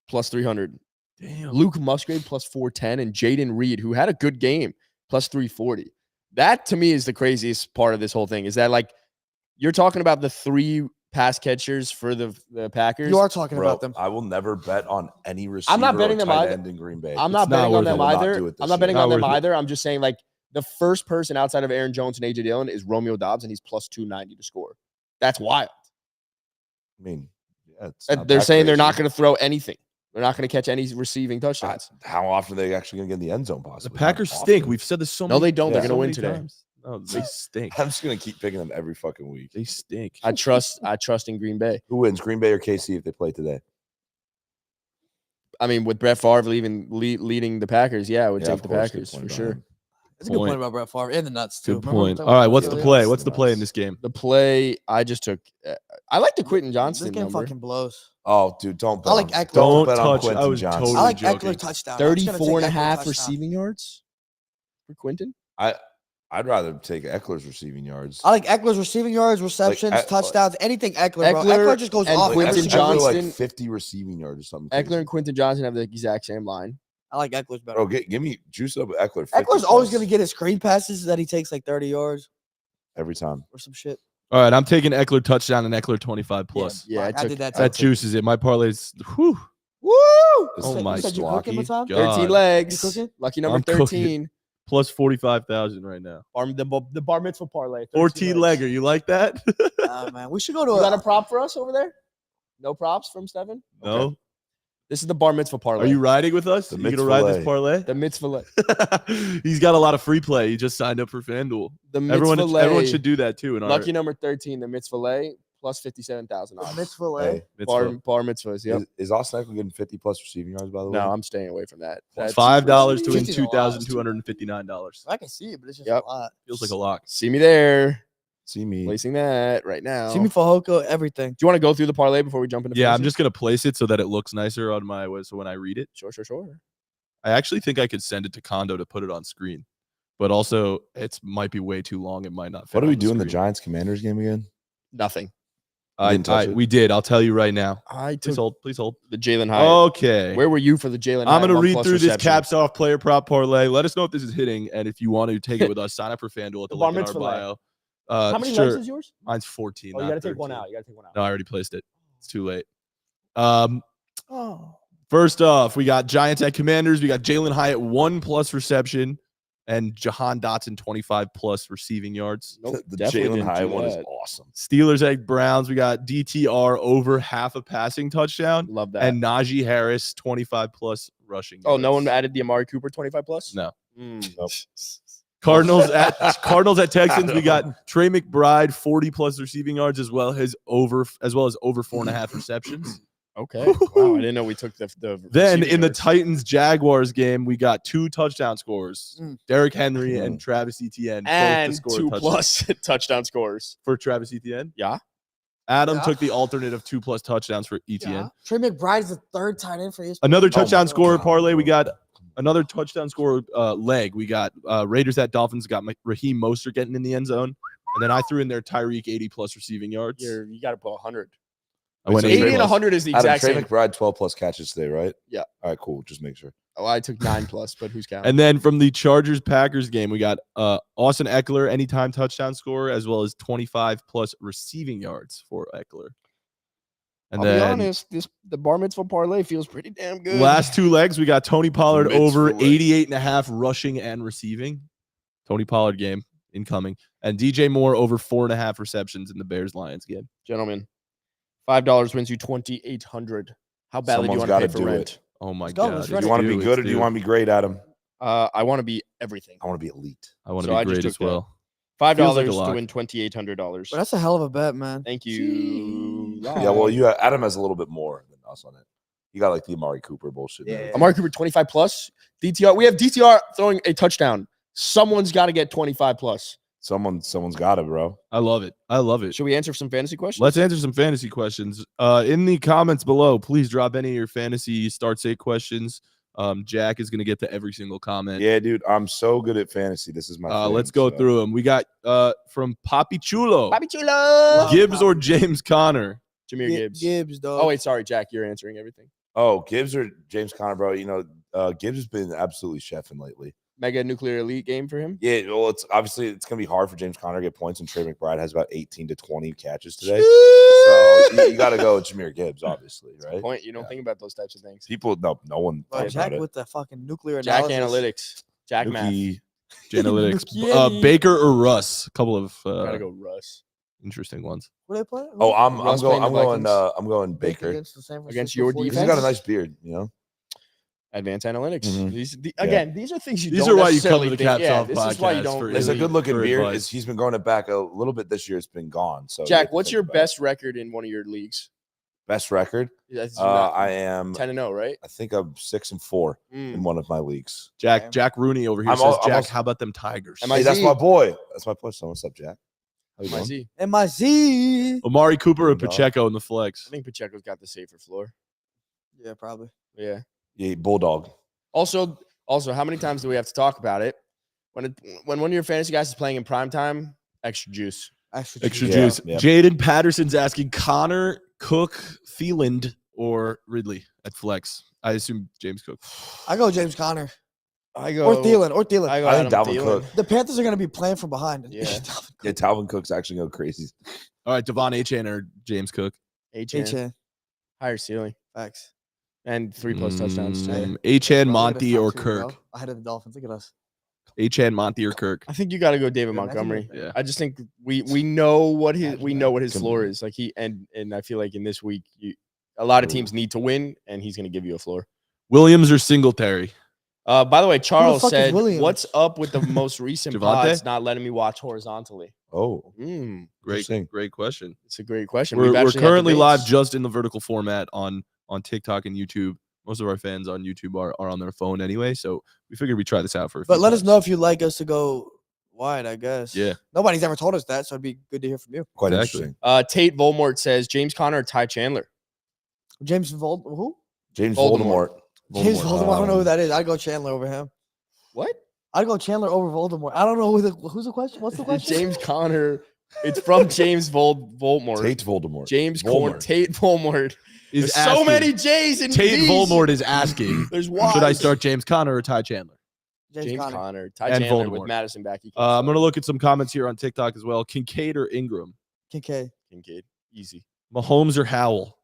Speaker 3: plus 300.
Speaker 2: Damn.
Speaker 3: Luke Musgrave, plus 410. And Jaden Reed, who had a good game, plus 340. That, to me, is the craziest part of this whole thing. Is that, like, you're talking about the 3 pass catchers for the Packers.
Speaker 1: You are talking
Speaker 4: Bro,
Speaker 1: about them.
Speaker 4: I will never bet on any receiver.
Speaker 3: I'm not betting
Speaker 4: or
Speaker 3: them
Speaker 4: tight
Speaker 3: either.
Speaker 4: end in Green Bay.
Speaker 3: I'm
Speaker 4: It's
Speaker 3: not betting on
Speaker 2: worth
Speaker 3: them
Speaker 4: I will not
Speaker 3: either.
Speaker 4: do it this
Speaker 3: I'm not betting
Speaker 2: year.
Speaker 3: on
Speaker 2: Not
Speaker 3: them
Speaker 2: worth it.
Speaker 3: either. I'm just saying, like, the first person outside of Aaron Jones and AJ Dillon is Romeo Dobbs, and he's plus 290 to score. That's wild.
Speaker 4: I mean, yeah, it's
Speaker 3: And
Speaker 4: not
Speaker 3: they're
Speaker 4: that
Speaker 3: saying they're not
Speaker 4: crazy.
Speaker 3: going to throw anything. They're not going to catch any receiving touchdowns.
Speaker 4: How often are they actually going to get in the end zone?
Speaker 2: The
Speaker 4: Possibly.
Speaker 2: Packers
Speaker 4: Not
Speaker 2: stink.
Speaker 4: often.
Speaker 2: We've said this so
Speaker 3: No,
Speaker 2: many
Speaker 3: they don't. They're
Speaker 4: Yeah.
Speaker 3: going to win
Speaker 2: many
Speaker 3: today.
Speaker 2: times. No, they stink.
Speaker 4: I'm just going to keep picking them every fucking week.
Speaker 2: They stink.
Speaker 3: I trust in Green Bay.
Speaker 4: Who wins, Green Bay or KC, if they play today?
Speaker 3: I mean, with Brett Favre leading the Packers, yeah, I would
Speaker 4: Yeah,
Speaker 3: take
Speaker 4: of
Speaker 3: the
Speaker 4: course, good
Speaker 3: Packers
Speaker 4: point
Speaker 3: for
Speaker 4: by
Speaker 3: sure.
Speaker 4: him.
Speaker 1: That's a good
Speaker 2: Point.
Speaker 1: point about Brett Favre and the nuts too.
Speaker 2: Good
Speaker 1: Remember we
Speaker 2: point.
Speaker 1: talked
Speaker 2: All right,
Speaker 1: about
Speaker 2: what's
Speaker 1: that
Speaker 2: the
Speaker 1: earlier?
Speaker 2: play? What's the
Speaker 4: Nuts.
Speaker 2: play in this game?
Speaker 3: The play I just took. I like the Quentin
Speaker 1: This
Speaker 3: Johnston
Speaker 1: game
Speaker 3: number.
Speaker 1: fucking blows.
Speaker 4: Oh, dude, don't bet.
Speaker 1: I like
Speaker 4: on-
Speaker 1: Eckler.
Speaker 4: Don't
Speaker 2: Don't
Speaker 4: bet on
Speaker 2: touch- I
Speaker 4: Quentin
Speaker 2: was
Speaker 4: Johnson.
Speaker 2: totally
Speaker 1: I like
Speaker 2: joking.
Speaker 1: Eckler touchdown. I'm just gonna take
Speaker 3: 34 and a
Speaker 1: Eckler
Speaker 3: half
Speaker 1: touchdown.
Speaker 3: receiving yards for Quentin.
Speaker 4: I'd rather take Eckler's receiving yards.
Speaker 1: I like Eckler's receiving yards, receptions,
Speaker 4: Like,
Speaker 1: touchdowns, anything Eckler, bro.
Speaker 3: Eckler
Speaker 1: Eckler just goes
Speaker 3: and
Speaker 1: off.
Speaker 3: Quentin
Speaker 1: every
Speaker 4: Eckler
Speaker 1: single week.
Speaker 3: Johnston-
Speaker 4: like 50 receiving yards or something.
Speaker 3: Eckler
Speaker 4: crazy.
Speaker 3: and Quentin Johnson have the exact same line.
Speaker 1: I like Eckler's better.
Speaker 4: Bro, give me juice up Eckler. 50
Speaker 1: Eckler's always
Speaker 4: plus
Speaker 1: going to get his screen passes that he takes like 30 yards
Speaker 4: every time.
Speaker 1: or some shit.
Speaker 2: All right, I'm taking Eckler touchdown and Eckler 25 plus.
Speaker 3: Yeah,
Speaker 1: Fuck, I did that.
Speaker 2: That
Speaker 1: too.
Speaker 2: juices it. My parlay's. Whew.
Speaker 1: Woo!
Speaker 2: Oh
Speaker 1: You
Speaker 2: my
Speaker 1: said you cooking,
Speaker 4: Blocky.
Speaker 1: Matan?
Speaker 2: God.
Speaker 3: 13 legs.
Speaker 1: You cooking?
Speaker 3: Lucky number
Speaker 2: I'm cooking.
Speaker 3: 13.
Speaker 2: Plus 45,000 right now.
Speaker 3: The bar mitzvah parlay.
Speaker 2: 14 legger. You like that?
Speaker 1: Man, we should go to
Speaker 3: You got a
Speaker 1: a.
Speaker 3: prop for us over there? No props from Steven?
Speaker 2: No.
Speaker 3: This is the bar mitzvah parlay.
Speaker 2: Are you riding with us?
Speaker 4: The
Speaker 2: You gonna ride this
Speaker 4: mitzvah
Speaker 2: parlay?
Speaker 3: The mitzvah.
Speaker 2: He's got a lot of free play. He just signed up for FanDuel.
Speaker 3: The
Speaker 2: Everyone
Speaker 3: mitzvah.
Speaker 2: should do that too. In our
Speaker 3: Lucky number 13, the mitzvah plus 57,000.
Speaker 1: a mitzvah
Speaker 4: Hey,
Speaker 2: mitzvah.
Speaker 3: Bar mitzvahs. Yep.
Speaker 4: is Austin Eckler getting 50 plus receiving yards, by the way?
Speaker 3: No, I'm staying away from that. That's
Speaker 2: $5 to win
Speaker 1: $50.
Speaker 2: $2,259.
Speaker 1: I can see it, but it's just
Speaker 3: Yep.
Speaker 1: a lot.
Speaker 2: Feels like a lock.
Speaker 3: See me there.
Speaker 4: See me.
Speaker 3: Placing that right now.
Speaker 1: See me for Hoko, everything.
Speaker 3: Do you want to go through the parlay before we jump into
Speaker 2: Yeah, I'm
Speaker 3: fantasy?
Speaker 2: just gonna place it so that it looks nicer on my so when I read it.
Speaker 3: Sure.
Speaker 2: I actually think I could send it to Kondo to put it on screen, but also it might be way too long. It might not fit.
Speaker 4: What do we
Speaker 2: on
Speaker 4: do in the
Speaker 2: screen.
Speaker 4: Giants Commanders game again?
Speaker 3: Nothing.
Speaker 4: didn't touch it?
Speaker 2: We did. I'll tell you right now.
Speaker 3: I
Speaker 2: Please
Speaker 3: took
Speaker 2: hold. Please hold.
Speaker 3: the Jalen Hyatt.
Speaker 2: Okay.
Speaker 3: Where were you for the Jalen Hyatt?
Speaker 2: I'm going to
Speaker 3: 1+
Speaker 2: read through this
Speaker 3: reception?
Speaker 2: caps off player prop parlay. Let us know if this is hitting. And if you want to take it with us, sign up for FanDuel at the
Speaker 3: The bar
Speaker 2: link in our
Speaker 3: mitzvah leg.
Speaker 2: bio.
Speaker 3: How many
Speaker 2: sure.
Speaker 3: legs is yours?
Speaker 2: Mine's 14.
Speaker 3: Oh, you
Speaker 2: not
Speaker 3: got to take one
Speaker 2: 13.
Speaker 3: out. You got to take one out.
Speaker 2: No, I already placed it. It's too late.
Speaker 1: Oh.
Speaker 2: First off, we got Giants at Commanders. We got Jalen Hyatt 1+ reception and Jahan Dotson 25+ receiving yards.
Speaker 3: Nope,
Speaker 4: The
Speaker 3: definitely
Speaker 4: Jalen
Speaker 3: didn't
Speaker 4: High
Speaker 3: do
Speaker 4: one is
Speaker 3: that.
Speaker 4: awesome.
Speaker 2: Steelers at Browns. We got DTR over half a passing touchdown
Speaker 3: Love that.
Speaker 2: and Najee Harris 25+ rushing.
Speaker 3: Oh, no
Speaker 2: yards.
Speaker 3: one added the Amari Cooper 25+?
Speaker 2: No.
Speaker 4: Nope.
Speaker 2: Cardinals at Texans. We got Trey McBride 40+ receiving yards as well as over 4.5 receptions.
Speaker 3: Okay. Wow, I didn't know we took the
Speaker 2: Then
Speaker 3: receiving
Speaker 2: in the
Speaker 3: yards.
Speaker 2: Titans Jaguars game, we got 2 touchdown scores.
Speaker 1: Mm.
Speaker 2: Derrick Henry and Travis Etienne
Speaker 3: and
Speaker 2: both to score
Speaker 3: 2+
Speaker 2: touchdowns.
Speaker 3: touchdown scores.
Speaker 2: For Travis Etienne.
Speaker 3: Yeah.
Speaker 2: Adam
Speaker 1: Yeah.
Speaker 2: took the alternate of 2+ touchdowns for Etienne.
Speaker 1: Trey McBride is the third tight end for ESPN.
Speaker 2: Another
Speaker 4: my
Speaker 2: touchdown score
Speaker 4: God,
Speaker 2: parlay. We
Speaker 4: bro.
Speaker 2: got another touchdown score leg. We got Raiders at Dolphins. Got Raheem Mostert getting in the end zone. And then I threw in there Tyreek 80+ receiving yards.
Speaker 3: You got to put 100.
Speaker 2: I went
Speaker 4: So
Speaker 3: 80
Speaker 4: Trey
Speaker 3: and
Speaker 4: plus-
Speaker 3: 100 is the
Speaker 4: Adam,
Speaker 3: exact
Speaker 4: Trey
Speaker 3: same.
Speaker 4: McBride 12+ catches today, right?
Speaker 3: Yeah.
Speaker 4: All right, cool. Just make sure.
Speaker 3: Oh, I took 9+, but who's counting?
Speaker 2: And then from the Chargers Packers game, we got Austin Eckler anytime touchdown score as well as 25+ receiving yards for Eckler. And
Speaker 3: I'll be
Speaker 2: then
Speaker 3: honest, the bar mitzvah parlay feels pretty damn good.
Speaker 2: last two legs, we got Tony Pollard
Speaker 4: Mitzvah
Speaker 2: over
Speaker 4: leg.
Speaker 2: 88.5 rushing and receiving. Tony Pollard game incoming. And DJ Moore over 4.5 receptions in the Bears-Lions game.
Speaker 3: Gentlemen, $5 wins you $2,800. How badly do you
Speaker 4: Someone's
Speaker 3: want to
Speaker 4: gotta
Speaker 3: pay for
Speaker 4: do
Speaker 3: rent?
Speaker 4: it.
Speaker 2: Oh my
Speaker 1: Let's go,
Speaker 2: God.
Speaker 1: let's
Speaker 4: Do
Speaker 1: run
Speaker 4: you
Speaker 1: it.
Speaker 4: want to be good or do you want to be great, Adam?
Speaker 3: I want to be everything.
Speaker 4: I want to be elite.
Speaker 2: I want
Speaker 3: So
Speaker 2: to
Speaker 3: I
Speaker 2: be
Speaker 3: just
Speaker 2: great
Speaker 3: took
Speaker 2: as
Speaker 3: that.
Speaker 2: well.
Speaker 3: $5
Speaker 2: Feels like a
Speaker 3: to
Speaker 2: lock.
Speaker 3: win $2,800.
Speaker 1: But that's a hell of a bet, man.
Speaker 3: Thank you.
Speaker 4: Yeah, well, Adam has a little bit more than us on it. You got like the Amari Cooper bullshit. and
Speaker 1: Yeah.
Speaker 4: everything.
Speaker 3: Amari Cooper 25 plus. DTR. We have DTR throwing a touchdown. Someone's got to get 25 plus.
Speaker 4: Someone's got it, bro.
Speaker 2: I love it. I love it.
Speaker 3: Should we answer some fantasy questions?
Speaker 2: Let's answer some fantasy questions. In the comments below, please drop any of your fantasy start state questions. Jack is going to get to every single comment.
Speaker 4: Yeah, dude, I'm so good at fantasy. This is my thing,
Speaker 2: Let's go
Speaker 4: so.
Speaker 2: through them. We got from Papi Chulo.
Speaker 3: Papi Chulo.
Speaker 2: Gibbs or James Conner?
Speaker 3: Jameer Gibbs.
Speaker 1: Gibbs, dog.
Speaker 3: Oh, wait, sorry, Jack. You're answering everything.
Speaker 4: Oh, Gibbs or James Conner, bro. You know, Gibbs has been absolutely chefing lately.
Speaker 3: Mega nuclear elite game for him.
Speaker 4: Yeah, well, it's gonna be hard for James Conner to get points, and Trey McBride has about 18 to 20 catches today. So you got to go with Jameer Gibbs, obviously, right?
Speaker 3: Point. You don't
Speaker 4: Yeah.
Speaker 3: think about those types of things.
Speaker 4: People, no one
Speaker 1: Bro,
Speaker 4: thought
Speaker 1: Jack
Speaker 4: about it.
Speaker 1: with the fucking nuclear
Speaker 3: Jack
Speaker 1: analysis.
Speaker 3: analytics. Jack math.
Speaker 4: Nuki,
Speaker 2: Analytics.
Speaker 1: Yay.
Speaker 2: Baker or Russ? A couple of
Speaker 3: Gotta go Russ
Speaker 2: interesting ones.
Speaker 1: Who they play?
Speaker 4: Oh, I'm
Speaker 3: Russ playing the
Speaker 4: going
Speaker 3: Vikings?
Speaker 4: I'm going Baker.
Speaker 1: Against the San
Speaker 3: Against
Speaker 1: Francisco
Speaker 3: your
Speaker 1: 49ers.
Speaker 3: defense?
Speaker 4: He's got a nice beard, you know.
Speaker 3: advanced analytics.
Speaker 4: Mhm.
Speaker 3: These are things you
Speaker 2: These
Speaker 3: don't
Speaker 2: are why you come
Speaker 3: necessarily
Speaker 2: to the
Speaker 3: think.
Speaker 2: Caps
Speaker 3: Yeah,
Speaker 2: Off
Speaker 3: this is why you
Speaker 2: podcast
Speaker 3: don't.
Speaker 2: for
Speaker 3: Really,
Speaker 4: It's a good looking
Speaker 2: for
Speaker 4: beard.
Speaker 2: advice.
Speaker 4: He's been growing it back a little bit this year. It's been gone. So you have
Speaker 3: Jack,
Speaker 4: to
Speaker 3: what's
Speaker 4: think
Speaker 3: your
Speaker 4: about it.
Speaker 3: best record in one of your leagues?
Speaker 4: best record?
Speaker 3: I
Speaker 4: I am
Speaker 3: 10-0, right?
Speaker 4: I think I'm 6-4
Speaker 3: Mm.
Speaker 4: in one of my leagues.
Speaker 2: Jack Rooney over here
Speaker 4: I'm
Speaker 2: says,
Speaker 4: al- I'm
Speaker 2: Jack,
Speaker 4: also-
Speaker 2: how about them Tigers?
Speaker 3: Am
Speaker 4: Hey,
Speaker 3: I
Speaker 4: that's
Speaker 3: Z?
Speaker 4: my boy. That's my boy. So what's up, Jack? How you doing?
Speaker 3: MIZ.
Speaker 1: MIZ.
Speaker 2: Amari Cooper or
Speaker 4: Dog.
Speaker 2: Pacheco in the flex?
Speaker 3: I think Pacheco's got the safer floor.
Speaker 1: Yeah, probably.
Speaker 3: Yeah.
Speaker 4: Yeah, Bulldog.
Speaker 3: Also, how many times do we have to talk about it? When one of your fantasy guys is playing in prime time, extra juice.
Speaker 1: Extra
Speaker 2: Extra
Speaker 1: juice.
Speaker 4: Yeah,
Speaker 2: juice.
Speaker 4: yeah.
Speaker 2: Jaden Patterson's asking Connor, Cook, Thielen, or Ridley at flex. I assume James Cook.
Speaker 1: I go James Conner
Speaker 3: I
Speaker 1: or Thielen.
Speaker 3: I go
Speaker 4: I think
Speaker 3: Adam
Speaker 4: Dalvin
Speaker 3: Thielen.
Speaker 4: Cook.
Speaker 1: The Panthers are going to be playing from behind.
Speaker 3: Yeah.
Speaker 4: Yeah, Talvin Cook's actually go crazy.
Speaker 2: All right, Devon Achane or James Cook?
Speaker 3: HN.
Speaker 1: HN.
Speaker 3: Higher ceiling.
Speaker 1: Facts.
Speaker 3: And 3+ touchdowns today.
Speaker 2: Achane,
Speaker 1: Bro, look at
Speaker 2: Monty,
Speaker 1: us
Speaker 2: or
Speaker 1: top two, bro.
Speaker 2: Kirk?
Speaker 1: Ahead of the Dolphins. Look at us.
Speaker 2: Achane, Monty, or Kirk?
Speaker 3: I think you got to go David
Speaker 1: Yeah, imagine
Speaker 3: Montgomery.
Speaker 1: that.
Speaker 2: Yeah.
Speaker 3: I just think we know what his
Speaker 4: Can
Speaker 3: floor
Speaker 4: be.
Speaker 3: is. Like and I feel like in this week a lot of
Speaker 4: Ooh.
Speaker 3: teams need to win, and he's going to give you a floor.
Speaker 2: Williams or Singletary?
Speaker 3: By the way, Charles
Speaker 1: fuck is
Speaker 3: said,
Speaker 1: Williams?
Speaker 3: "What's up with the most recent
Speaker 2: Javonte?
Speaker 3: pods not letting me watch horizontally?"
Speaker 4: Oh,
Speaker 2: Great,
Speaker 4: Interesting.
Speaker 2: great question.
Speaker 3: It's a great question.
Speaker 2: We're
Speaker 3: We've actually had
Speaker 2: currently live
Speaker 3: debates.
Speaker 2: just in the vertical format on TikTok and YouTube. Most of our fans on YouTube are on their phone anyway, so we figured we'd try this out for a few
Speaker 1: But let us
Speaker 2: times.
Speaker 1: know if you'd like us to go wide, I guess.
Speaker 2: Yeah.
Speaker 1: Nobody's ever told us that, so it'd be good to hear from you.
Speaker 4: quite
Speaker 2: Exactly.
Speaker 4: interesting.
Speaker 3: Tate Volmort says James Conner or Ty Chandler.
Speaker 1: James who?
Speaker 4: James
Speaker 3: Voldemort.
Speaker 4: Voldemort.
Speaker 1: James Voldemort. I don't know who
Speaker 4: Um,
Speaker 1: that is. I'd go Chandler over him.
Speaker 3: What?
Speaker 1: I'd go Chandler over Voldemort. I don't know who's the question. What's the question?
Speaker 3: James Conner. It's from James Volmort.
Speaker 4: Tate Voldemort.
Speaker 3: James
Speaker 4: Voldemort.
Speaker 3: Tate Volmort.
Speaker 2: Is
Speaker 3: There's so
Speaker 2: asking-
Speaker 3: many J's in
Speaker 2: Tate
Speaker 3: V's.
Speaker 2: Volmort is asking,
Speaker 3: There's Y's.
Speaker 2: should I start James Conner or Ty Chandler?
Speaker 3: James
Speaker 1: Conner.
Speaker 3: Conner. Ty
Speaker 2: And
Speaker 3: Chandler
Speaker 2: Voldemort.
Speaker 3: with Madison back.
Speaker 2: I'm going to look at some comments here on TikTok as well. Kincaid or Ingram?
Speaker 1: Kincaid.
Speaker 3: Kincaid. Easy.
Speaker 2: Mahomes or Howell?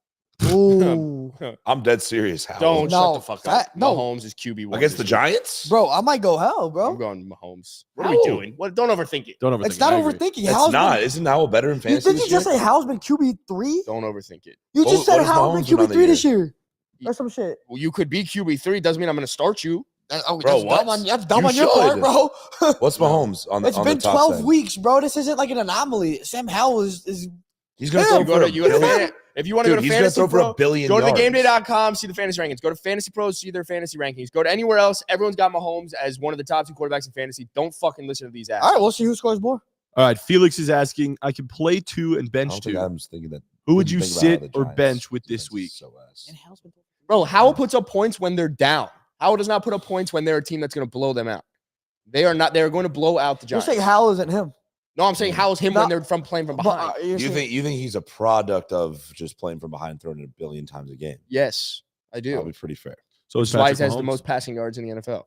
Speaker 1: Ooh.
Speaker 4: I'm dead serious. How?
Speaker 3: Don't
Speaker 1: No,
Speaker 3: shut the fuck up.
Speaker 1: that- no.
Speaker 3: Mahomes is QB1
Speaker 4: Against the
Speaker 3: this week.
Speaker 4: Giants?
Speaker 1: Bro, I might go hell,
Speaker 3: I'm
Speaker 1: bro.
Speaker 3: going Mahomes. What are
Speaker 4: How?
Speaker 3: we doing? What? Don't overthink it.
Speaker 2: Don't overthink
Speaker 1: It's
Speaker 2: it.
Speaker 1: not
Speaker 2: I agree.
Speaker 1: overthinking.
Speaker 4: It's
Speaker 1: How's
Speaker 4: not.
Speaker 1: Been,
Speaker 4: Isn't Howell better in
Speaker 1: you
Speaker 4: fantasy
Speaker 1: did you
Speaker 4: this
Speaker 1: just
Speaker 4: year?
Speaker 1: say Howell's been QB3?
Speaker 3: Don't overthink it.
Speaker 1: You
Speaker 4: What-
Speaker 1: just said
Speaker 4: what has
Speaker 1: Howell's
Speaker 4: Mahomes
Speaker 1: been
Speaker 4: been on the
Speaker 1: QB3 this
Speaker 4: year?
Speaker 1: year. Or some shit.
Speaker 3: Well, you could be QB3. Doesn't mean I'm going to start you.
Speaker 1: Oh,
Speaker 4: Bro,
Speaker 1: that's
Speaker 4: what?
Speaker 1: dumb on, that's dumb
Speaker 4: You
Speaker 1: on your part,
Speaker 4: should.
Speaker 1: bro.
Speaker 4: What's Mahomes on the
Speaker 1: It's
Speaker 4: on
Speaker 1: been
Speaker 4: the top
Speaker 1: 12
Speaker 4: 10?
Speaker 1: weeks, bro. This isn't like an anomaly. Sam Howell is
Speaker 4: He's going to
Speaker 1: Yeah,
Speaker 4: throw
Speaker 3: You go
Speaker 4: for
Speaker 3: to
Speaker 4: a
Speaker 3: you go to
Speaker 4: billion.
Speaker 3: fan, if you want to go
Speaker 4: Dude,
Speaker 3: to
Speaker 4: he's going to
Speaker 3: Fantasy
Speaker 4: throw for a
Speaker 3: Pro,
Speaker 4: billion
Speaker 3: go to
Speaker 4: yards.
Speaker 3: thegameday.com, see the fantasy rankings. Go to Fantasy Pros, see their fantasy rankings. Go to anywhere else. Everyone's got Mahomes as one of the top 2 quarterbacks in fantasy. Don't fucking listen to these ads.
Speaker 1: all right. We'll see who scores more.
Speaker 2: All right, Felix is asking, I can play 2 and
Speaker 4: I
Speaker 2: bench
Speaker 4: don't think
Speaker 2: 2.
Speaker 4: Adam's thinking that.
Speaker 2: Who would you
Speaker 4: Think about how
Speaker 2: sit
Speaker 4: the
Speaker 2: or
Speaker 4: Giants
Speaker 2: bench with
Speaker 4: defense
Speaker 2: this
Speaker 4: is
Speaker 2: week?
Speaker 4: so ass.
Speaker 3: Bro, Howell puts up points when they're down. Howell does not put up points when they're a team that's going to blow them out. They are not. They're going to blow out the
Speaker 1: You're
Speaker 3: Giants.
Speaker 1: saying Howell isn't him.
Speaker 3: No, I'm saying Howell's him
Speaker 1: No.
Speaker 3: when they're playing from behind.
Speaker 1: You're
Speaker 4: You
Speaker 1: saying-
Speaker 4: think he's a product of just playing from behind, throwing it a billion times a game?
Speaker 3: Yes, I do.
Speaker 4: Probably pretty fair.
Speaker 2: So it's
Speaker 3: That's why he
Speaker 2: Patrick
Speaker 3: has the
Speaker 2: Mahomes.
Speaker 3: most passing yards in the NFL.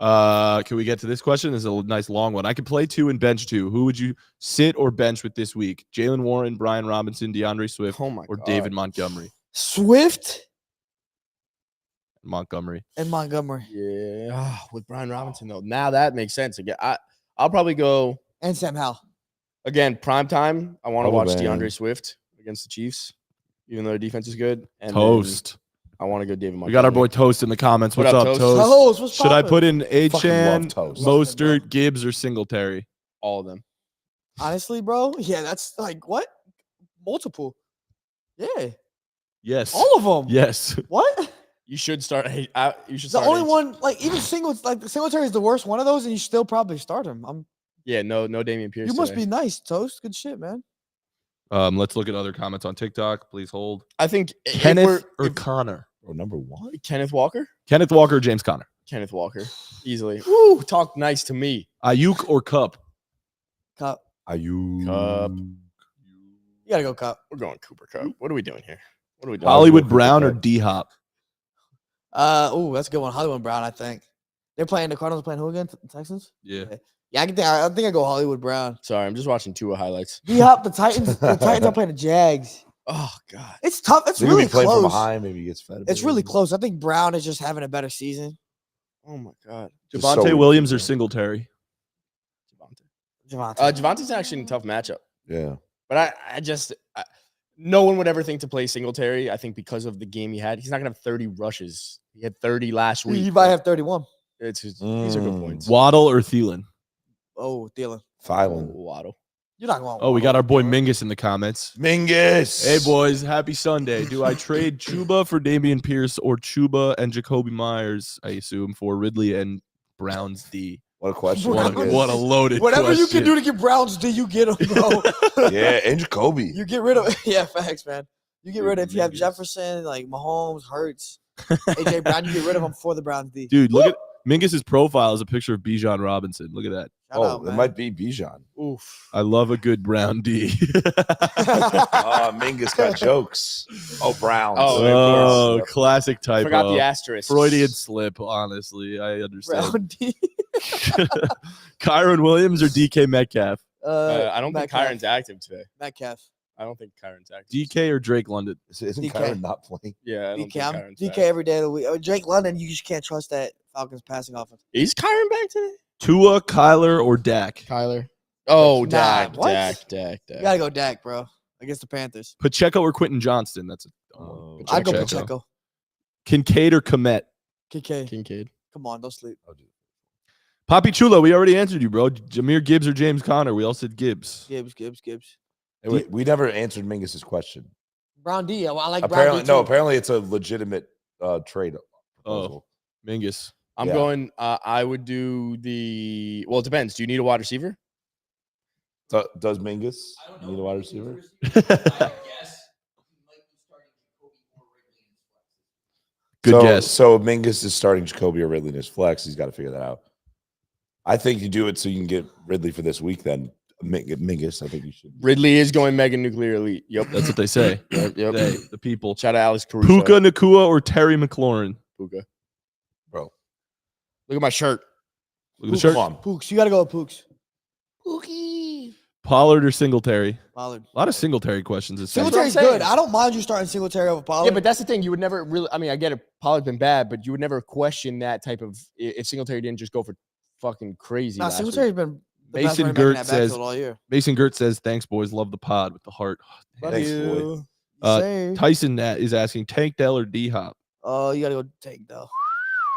Speaker 2: Can we get to this question? This is a nice long one. I could play 2 and bench 2. Who would you sit or bench with this week? Jalen Warren, Brian Robinson, DeAndre Swift,
Speaker 3: Oh my
Speaker 2: or
Speaker 3: God.
Speaker 2: David Montgomery?
Speaker 1: Swift
Speaker 2: Montgomery.
Speaker 1: and Montgomery
Speaker 3: Yeah, with Brian Robinson though. Now that makes sense. Again, I'll probably go
Speaker 1: and Sam Howell.
Speaker 3: again prime time. I want to
Speaker 4: Oh,
Speaker 3: watch
Speaker 4: man.
Speaker 3: DeAndre Swift against the Chiefs, even though their defense is good. And
Speaker 2: Toast.
Speaker 3: I want to go David Montgomery.
Speaker 2: We got our boy Toast in the comments.
Speaker 3: What
Speaker 2: What's
Speaker 3: up,
Speaker 2: up,
Speaker 3: Toast?
Speaker 2: Toast?
Speaker 1: Toast, what's
Speaker 2: Should I
Speaker 1: poppin'?
Speaker 2: put in
Speaker 4: Fucking
Speaker 2: Achan,
Speaker 4: love Toast.
Speaker 2: Mostert, Gibbs, or Singletary?
Speaker 3: all of them.
Speaker 1: Honestly, bro, yeah, that's like what? Multiple. Yeah,
Speaker 2: Yes.
Speaker 1: all of them.
Speaker 2: Yes.
Speaker 1: What?
Speaker 3: You should start. You should
Speaker 1: The
Speaker 3: start.
Speaker 1: only one, like even Singletary is the worst one of those, and you still probably start him.
Speaker 3: Yeah, no Damian Pierce.
Speaker 1: You must
Speaker 3: today.
Speaker 1: be nice, Toast. Good shit, man.
Speaker 2: Let's look at other comments on TikTok. Please hold.
Speaker 3: I think
Speaker 2: Kenneth or Connor?
Speaker 4: Oh, number 1.
Speaker 3: Kenneth Walker.
Speaker 2: Kenneth Walker or James Conner?
Speaker 3: Kenneth Walker, easily. Woo, talk nice to me.
Speaker 2: Ayuk or Cup?
Speaker 1: Cup.
Speaker 4: Are you?
Speaker 3: Cup.
Speaker 1: You gotta go Cup.
Speaker 3: We're going Cooper Cup. What are we doing here? What are we doing?
Speaker 2: Hollywood
Speaker 4: Cooper
Speaker 2: Brown or
Speaker 4: Kupp.
Speaker 2: D Hop?
Speaker 1: That's a good one. Hollywood Brown, I think. They're playing the Cardinals. Playing who again? The Texans.
Speaker 2: Yeah.
Speaker 1: Yeah, I think I go Hollywood Brown.
Speaker 3: Sorry, I'm just watching Tua highlights.
Speaker 1: D Hop, the Titans. The Titans are playing the Jags.
Speaker 3: Oh God.
Speaker 1: It's tough. It's
Speaker 4: Maybe
Speaker 1: really
Speaker 4: he played from
Speaker 1: close.
Speaker 4: behind. Maybe he gets fed. a
Speaker 1: It's
Speaker 4: bit.
Speaker 1: really close. I think Brown is just having a better season.
Speaker 3: Oh my God.
Speaker 4: Just
Speaker 2: Javonte
Speaker 4: so
Speaker 2: Williams or
Speaker 4: weak, man.
Speaker 2: Singletary?
Speaker 3: Javonte.
Speaker 1: Javonte.
Speaker 3: Javonte's actually in a tough matchup,
Speaker 4: Yeah.
Speaker 3: but no one would ever think to play Singletary. I think because of the game he had, he's not gonna have 30 rushes. He had 30 last week.
Speaker 1: He might have 31.
Speaker 3: These are good points.
Speaker 2: Waddle or Thielen?
Speaker 1: Oh, Thielen.
Speaker 4: Thielen.
Speaker 3: Waddle.
Speaker 1: You're not going.
Speaker 2: Oh, we got our boy Mingus in the comments.
Speaker 4: Mingus.
Speaker 2: Hey, boys. Happy Sunday. Do I trade Chuba for Damian Pierce or Chuba and Jacoby Myers, I assume, for Ridley and Browns D?
Speaker 4: What a question.
Speaker 2: What a loaded
Speaker 1: Whatever you
Speaker 2: question.
Speaker 1: can do to get Browns, do you get them, bro?
Speaker 4: Yeah, and Jacoby.
Speaker 1: You get rid of. Yeah, facts, man. You get rid of if you have
Speaker 2: Mingus.
Speaker 1: Jefferson, like Mahomes, Hurts, AJ Brown. You get rid of them for the Browns D.
Speaker 2: Dude, look at Mingus's profile is a picture of Bijan Robinson. Look at that.
Speaker 1: Shout out,
Speaker 4: it
Speaker 1: man.
Speaker 4: might be Bijan.
Speaker 3: Oof.
Speaker 2: I love a good Brown D.
Speaker 4: Mingus got jokes. Oh, Browns.
Speaker 3: Oh,
Speaker 2: Oh, classic typo.
Speaker 3: Forgot the asterisk.
Speaker 2: Freudian slip, honestly. I understand.
Speaker 1: Brown D.
Speaker 2: Kyron Williams or DK Metcalf?
Speaker 3: I don't think
Speaker 1: Metcalf.
Speaker 3: Kyron's active today.
Speaker 1: Metcalf.
Speaker 3: I don't think Kyron's active.
Speaker 2: DK or Drake London?
Speaker 4: Isn't
Speaker 1: DK.
Speaker 4: Kyron not playing?
Speaker 3: Yeah, I don't
Speaker 1: DK.
Speaker 3: think
Speaker 1: I'm
Speaker 3: Kyron's
Speaker 1: DK
Speaker 3: back.
Speaker 1: every day of the week. Drake London, you just can't trust that Falcons passing offense.
Speaker 3: Is Kyron back today?
Speaker 2: Tua, Kyler, or Dak?
Speaker 3: Kyler. Oh,
Speaker 1: Nah,
Speaker 3: Dak,
Speaker 1: what?
Speaker 3: Dak.
Speaker 1: You gotta go Dak, bro, against the Panthers.
Speaker 2: Pacheco or Quentin Johnston? That's a
Speaker 4: Oh,
Speaker 1: I go
Speaker 2: Pacheco.
Speaker 1: Pacheco.
Speaker 2: Kincaid or Komet?
Speaker 1: KK.
Speaker 3: Kincaid.
Speaker 1: Come on, don't sleep.
Speaker 2: Papi Chulo, we already answered you, bro. Jameer Gibbs or James Conner? We all said Gibbs.
Speaker 1: Gibbs.
Speaker 4: Hey, wait, we never answered Mingus's question.
Speaker 1: Brown D. I like
Speaker 4: Apparently,
Speaker 1: Brown D. too.
Speaker 4: apparently it's a legitimate trade proposal.
Speaker 2: Mingus.
Speaker 3: I'm
Speaker 4: Yeah.
Speaker 3: going. I would do the. Well, it depends. Do you need a wide receiver?
Speaker 4: Does Mingus need a wide receiver?
Speaker 2: Good guess.
Speaker 4: So Mingus is starting Jacoby or Ridley in his flex. He's got to figure that out. I think you do it so you can get Ridley for this week. Then Mingus, I think you should.
Speaker 3: Ridley is going mega nuclear elite. Yep.
Speaker 2: That's what they say.
Speaker 3: Yep.
Speaker 2: They, the people.
Speaker 3: Shout out Alex Caruso.
Speaker 2: Puka Nakua or Terry McLaurin?
Speaker 3: Puka.
Speaker 4: Bro.
Speaker 3: Look at my shirt.
Speaker 2: Look at the shirt.
Speaker 4: Come on.
Speaker 1: Pooks. You gotta go with Pooks.
Speaker 2: Pollard or Singletary?
Speaker 1: Pollard.
Speaker 2: A lot of Singletary questions. It seems.
Speaker 3: what I'm
Speaker 1: Singletary's
Speaker 3: saying.
Speaker 1: good. I don't mind you starting Singletary over Pollard.
Speaker 3: Yeah, but that's the thing. You would never really. I mean, I get it. Pollard's been bad, but you would never question that type of. If Singletary didn't just go for fucking crazy.
Speaker 1: nah,
Speaker 3: last week.
Speaker 1: Singletary's been the best
Speaker 2: Mason
Speaker 1: running back in
Speaker 2: Gert
Speaker 1: that
Speaker 2: says-
Speaker 1: backfield all year.
Speaker 2: Mason Gert says, "Thanks, boys. Love the pod with the heart."
Speaker 1: Love
Speaker 4: Thanks,
Speaker 1: you.
Speaker 2: Uh,
Speaker 1: Say.
Speaker 2: Tyson is asking, Tank Dell or D Hop?
Speaker 1: Oh, you gotta go Tank Dell.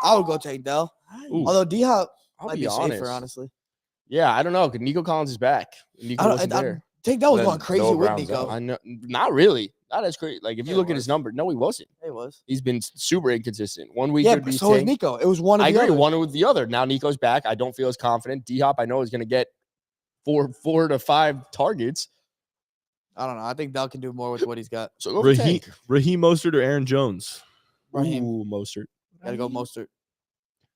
Speaker 1: I would go Tank Dell.
Speaker 2: Ooh.
Speaker 1: Although D Hop
Speaker 3: I'll
Speaker 1: might
Speaker 3: be
Speaker 1: be
Speaker 3: honest.
Speaker 1: safer, honestly.
Speaker 3: Yeah, I don't know. 'Cause Nico Collins is back. Nico wasn't there.
Speaker 1: Tank Dell was
Speaker 4: Then
Speaker 1: going crazy
Speaker 4: Noah
Speaker 1: with
Speaker 4: Brown's
Speaker 1: Nico.
Speaker 4: out.
Speaker 3: I know. Not really. Not as crazy. Like if
Speaker 1: Yeah,
Speaker 3: you
Speaker 1: it
Speaker 3: look at his
Speaker 1: was.
Speaker 3: number, no, he wasn't.
Speaker 1: It was.
Speaker 3: He's been super inconsistent. One week
Speaker 1: Yeah,
Speaker 3: would
Speaker 1: but
Speaker 3: be
Speaker 1: so was
Speaker 3: Tank.
Speaker 1: Nico. It was one of
Speaker 3: I
Speaker 1: the
Speaker 3: agree.
Speaker 1: other.
Speaker 3: One with the other. Now Nico's back. I don't feel as confident. D Hop, I know, is going to get four to five targets.
Speaker 1: I don't know. I think Dell can do more with what he's got.
Speaker 3: So go for
Speaker 2: Raheem,
Speaker 3: Tank.
Speaker 2: Raheem Mostert or Aaron Jones?
Speaker 1: Raheem.
Speaker 3: Ooh, Mostert.
Speaker 1: Gotta go Mostert.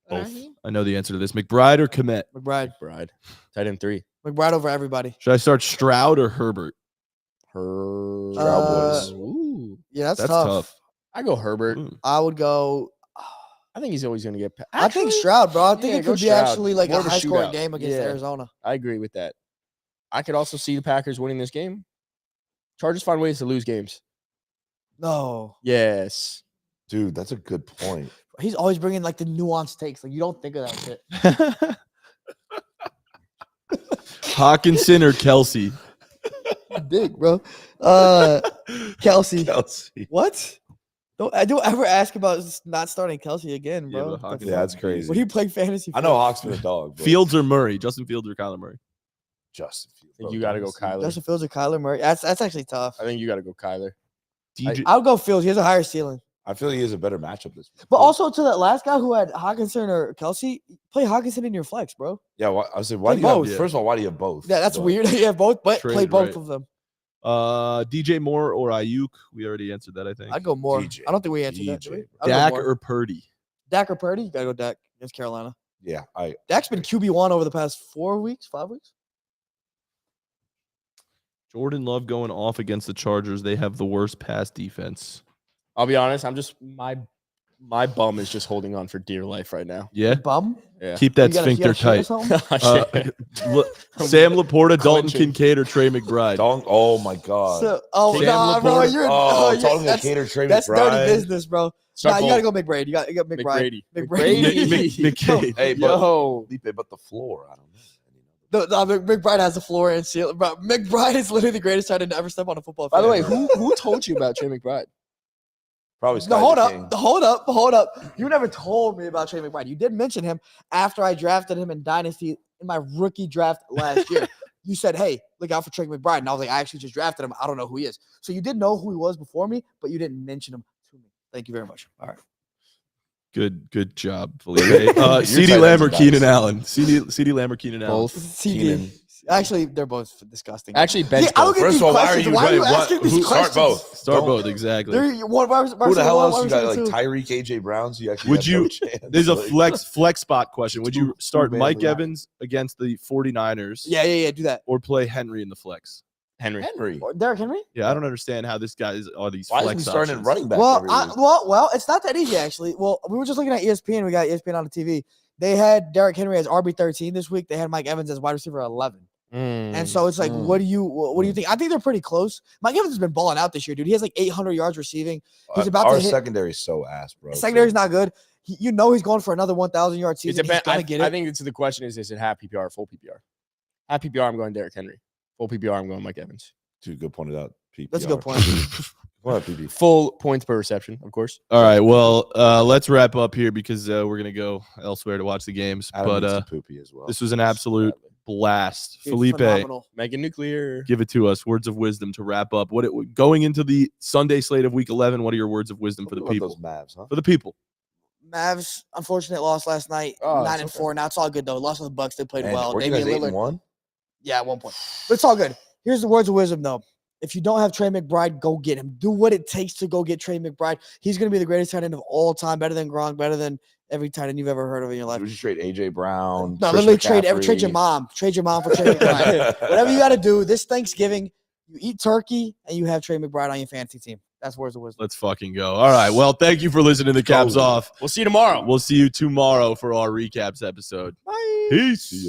Speaker 2: Both. I know the answer to this. McBride or Komet?
Speaker 1: McBride.
Speaker 3: Bride. Tight end 3.
Speaker 1: McBride over everybody.
Speaker 2: Should I start Stroud or Herbert?
Speaker 4: Cowboys.
Speaker 3: Ooh.
Speaker 1: Yeah, that's
Speaker 2: That's
Speaker 1: tough.
Speaker 2: tough.
Speaker 3: I go Herbert.
Speaker 2: Mm.
Speaker 1: I would go.
Speaker 3: I think he's always going to get.
Speaker 1: I think Stroud, bro. I think
Speaker 3: yeah,
Speaker 1: it
Speaker 3: go
Speaker 1: could be
Speaker 3: Stroud.
Speaker 1: actually like
Speaker 3: More
Speaker 1: a
Speaker 3: of a
Speaker 1: high-scoring
Speaker 3: shootout.
Speaker 1: game against
Speaker 3: Yeah.
Speaker 1: Arizona.
Speaker 3: I agree with that. I could also see the Packers winning this game. Chargers find ways to lose games.
Speaker 1: No,
Speaker 3: Yes.
Speaker 4: Dude, that's a good point.
Speaker 1: he's always bringing like the nuanced takes. Like you don't think of that shit.
Speaker 2: Hawkinson or Kelsey?
Speaker 1: Big, bro. Kelsey.
Speaker 4: Kelsey.
Speaker 1: What? Don't ever ask about not starting Kelsey again,
Speaker 2: Yeah,
Speaker 1: bro.
Speaker 2: but Hawkins-
Speaker 4: Yeah, that's crazy.
Speaker 1: What do you play fantasy?
Speaker 4: I know Hawk's been a dog. But
Speaker 2: Fields or Murray? Justin Fields or Kyler Murray?
Speaker 4: Justin Fields.
Speaker 3: I think
Speaker 4: bro,
Speaker 3: you got to go
Speaker 4: Dynasty.
Speaker 3: Kyler.
Speaker 1: Justin Fields or Kyler Murray. That's actually tough.
Speaker 3: I think you got to go Kyler.
Speaker 2: DJ,
Speaker 1: I would go Fields. He has a higher ceiling.
Speaker 4: I feel like he has a better matchup this week.
Speaker 1: But also to that last guy who had Hawkinson or Kelsey, play Hawkinson in your flex, bro.
Speaker 4: Yeah, I said, why
Speaker 1: Play
Speaker 4: do you have,
Speaker 1: both.
Speaker 4: first of all, why do you have both?
Speaker 1: Yeah, that's
Speaker 4: But
Speaker 1: weird. You have both, but
Speaker 2: Trade,
Speaker 1: play both
Speaker 2: right.
Speaker 1: of them.
Speaker 2: DJ Moore or Ayuk? We already answered that, I think.
Speaker 1: I'd go more.
Speaker 4: DJ,
Speaker 1: I don't think we answered that. did we?
Speaker 4: DJ.
Speaker 1: I'd go
Speaker 2: Dak
Speaker 1: more.
Speaker 2: or Purdy?
Speaker 1: Dak or Purdy? You gotta go Dak against Carolina.
Speaker 4: Yeah,
Speaker 1: Dak's been QB1 over the past 4 weeks, 5 weeks.
Speaker 2: Jordan Love going off against the Chargers. They have the worst pass defense.
Speaker 3: I'll be honest. I'm just my bum is just holding on for dear life right now.
Speaker 2: Yeah,
Speaker 1: Bum.
Speaker 3: Yeah.
Speaker 2: keep that
Speaker 1: You gotta
Speaker 2: sphincter
Speaker 1: shit or
Speaker 2: tight.
Speaker 1: something?
Speaker 2: Sam Laporta, Dalton
Speaker 3: Clenching.
Speaker 2: Kincaid, or Trey McBride?
Speaker 4: oh my god.
Speaker 1: So, oh
Speaker 2: Sam
Speaker 1: nah, bro,
Speaker 2: Laporta.
Speaker 1: you're
Speaker 4: Oh,
Speaker 1: you're-
Speaker 4: Dalton
Speaker 1: that's,
Speaker 4: Kincaid or Trey
Speaker 1: that's dirty
Speaker 4: McBride.
Speaker 1: business, bro. Nah,
Speaker 3: Start
Speaker 1: you gotta
Speaker 3: bold.
Speaker 1: go McBride. You got McBride.
Speaker 3: McBrady.
Speaker 2: McCabe.
Speaker 4: Hey, but
Speaker 3: Yo.
Speaker 4: Felipe, but the floor, I don't know.
Speaker 1: McBride has the floor and ceiling. Bro, McBride is literally the greatest tight end to ever step on a football field.
Speaker 3: By the way, who told you about Trey McBride?
Speaker 4: Probably
Speaker 1: No,
Speaker 4: Sky
Speaker 1: hold
Speaker 4: the
Speaker 1: up,
Speaker 4: King.
Speaker 1: hold up. You never told me about Trey McBride. You did mention him after I drafted him in Dynasty in my rookie draft last year. You said, hey, look out for Trey McBride. And I was like, I actually just drafted him. I don't know who he is. So you did know who he was before me, but you didn't mention him to me. Thank you very much. All right.
Speaker 2: Good job, Felipe.
Speaker 4: Your
Speaker 2: CeeDee
Speaker 4: tight
Speaker 2: Lamb or
Speaker 4: ends are
Speaker 2: Keenan
Speaker 4: nice.
Speaker 2: Allen? CeeDee Lamb or Keenan Allen?
Speaker 3: Both.
Speaker 1: CD.
Speaker 4: Keenan.
Speaker 1: Actually, they're both disgusting.
Speaker 3: Actually, bench
Speaker 1: See, I don't
Speaker 3: both.
Speaker 1: get
Speaker 4: First
Speaker 1: these
Speaker 4: of all, why are
Speaker 1: questions.
Speaker 4: you
Speaker 1: Why are you
Speaker 4: what-
Speaker 1: asking these
Speaker 4: who-
Speaker 1: questions?
Speaker 4: Start both.
Speaker 2: Start
Speaker 4: Don't-
Speaker 2: both, exactly.
Speaker 1: They're one versus
Speaker 4: Who the hell
Speaker 1: one,
Speaker 4: else
Speaker 1: one
Speaker 4: you got?
Speaker 1: versus
Speaker 4: Like
Speaker 1: two.
Speaker 4: Tyreek, AJ Brown. So you actually
Speaker 2: Would
Speaker 4: have
Speaker 2: you-
Speaker 4: No chance.
Speaker 2: There's a
Speaker 4: Like,
Speaker 2: flex spot question. Would you
Speaker 4: Two-
Speaker 2: start
Speaker 4: two
Speaker 2: Mike
Speaker 4: manly
Speaker 2: Evans against the 49ers
Speaker 1: Yeah, do that.
Speaker 2: or play Henry in the flex?
Speaker 3: Henry.
Speaker 4: Henry.
Speaker 1: Or Derrick Henry?
Speaker 2: Yeah, I don't understand how this guy are these
Speaker 4: Why
Speaker 2: flex
Speaker 4: isn't he starting at
Speaker 2: options.
Speaker 4: running back?
Speaker 1: Well,
Speaker 4: every week?
Speaker 1: well, it's not that easy actually. Well, we were just looking at ESPN. We got ESPN on the TV. They had Derrick Henry as RB13 this week. They had Mike Evans as wide receiver 11. And so it's like, what do you think? I think they're pretty close. Mike Evans has been balling out this year, dude. He has like 800 yards receiving. He's about
Speaker 4: Our
Speaker 1: to hit.
Speaker 4: secondary is so ass, bro.
Speaker 1: Secondary's not good. You know he's going for another 1,000 yard
Speaker 3: It
Speaker 1: season. He's
Speaker 3: depends.
Speaker 1: gonna get it.
Speaker 3: I think it's the question is it half PPR or full PPR? Half PPR, I'm going Derrick Henry. Full PPR, I'm going Mike Evans.
Speaker 4: Too good pointed out. PPR.
Speaker 1: That's a good point.
Speaker 4: What PPR?
Speaker 3: Full points per reception, of course.
Speaker 2: All right, well, let's wrap up here because we're gonna go elsewhere to watch the games.
Speaker 4: Adam needs
Speaker 2: But
Speaker 4: to poopy as well.
Speaker 2: this was an absolute blast.
Speaker 1: Dude,
Speaker 2: Felipe,
Speaker 1: phenomenal.
Speaker 3: Mega Nuclear.
Speaker 2: give it to us. Words of wisdom to wrap up. Going into the Sunday slate of Week 11? What are your words of wisdom for the
Speaker 4: What about
Speaker 2: people?
Speaker 4: Those Mavs, huh?
Speaker 2: For the people.
Speaker 1: Mavs, unfortunate loss last night.
Speaker 3: Oh,
Speaker 1: 9
Speaker 3: it's
Speaker 1: and
Speaker 3: okay.
Speaker 1: 4. Now it's all good though. Lost to the Bucks. They played
Speaker 4: Man,
Speaker 1: well.
Speaker 4: weren't you guys
Speaker 1: Damian Lillard.
Speaker 4: 8-1?
Speaker 1: Yeah, at one point. But it's all good. Here's the words of wisdom, though. If you don't have Trey McBride, go get him. Do what it takes to go get Trey McBride. He's going to be the greatest tight end of all time, better than Gronk, better than every tight end you've ever heard of in your life.
Speaker 4: Would you trade AJ Brown?
Speaker 1: No,
Speaker 4: Chris
Speaker 1: literally trade your
Speaker 4: McCaffrey?
Speaker 1: mom. Trade your mom for Trey McBride. Whatever you got to do this Thanksgiving, you eat turkey and you have Trey McBride on your fantasy team. That's words of wisdom.
Speaker 2: Let's fucking go. All right. Well, thank you for listening to Caps
Speaker 4: Go.
Speaker 2: Off.
Speaker 3: We'll see you tomorrow.
Speaker 2: We'll see you tomorrow for our recaps episode.
Speaker 3: Bye.
Speaker 2: Peace.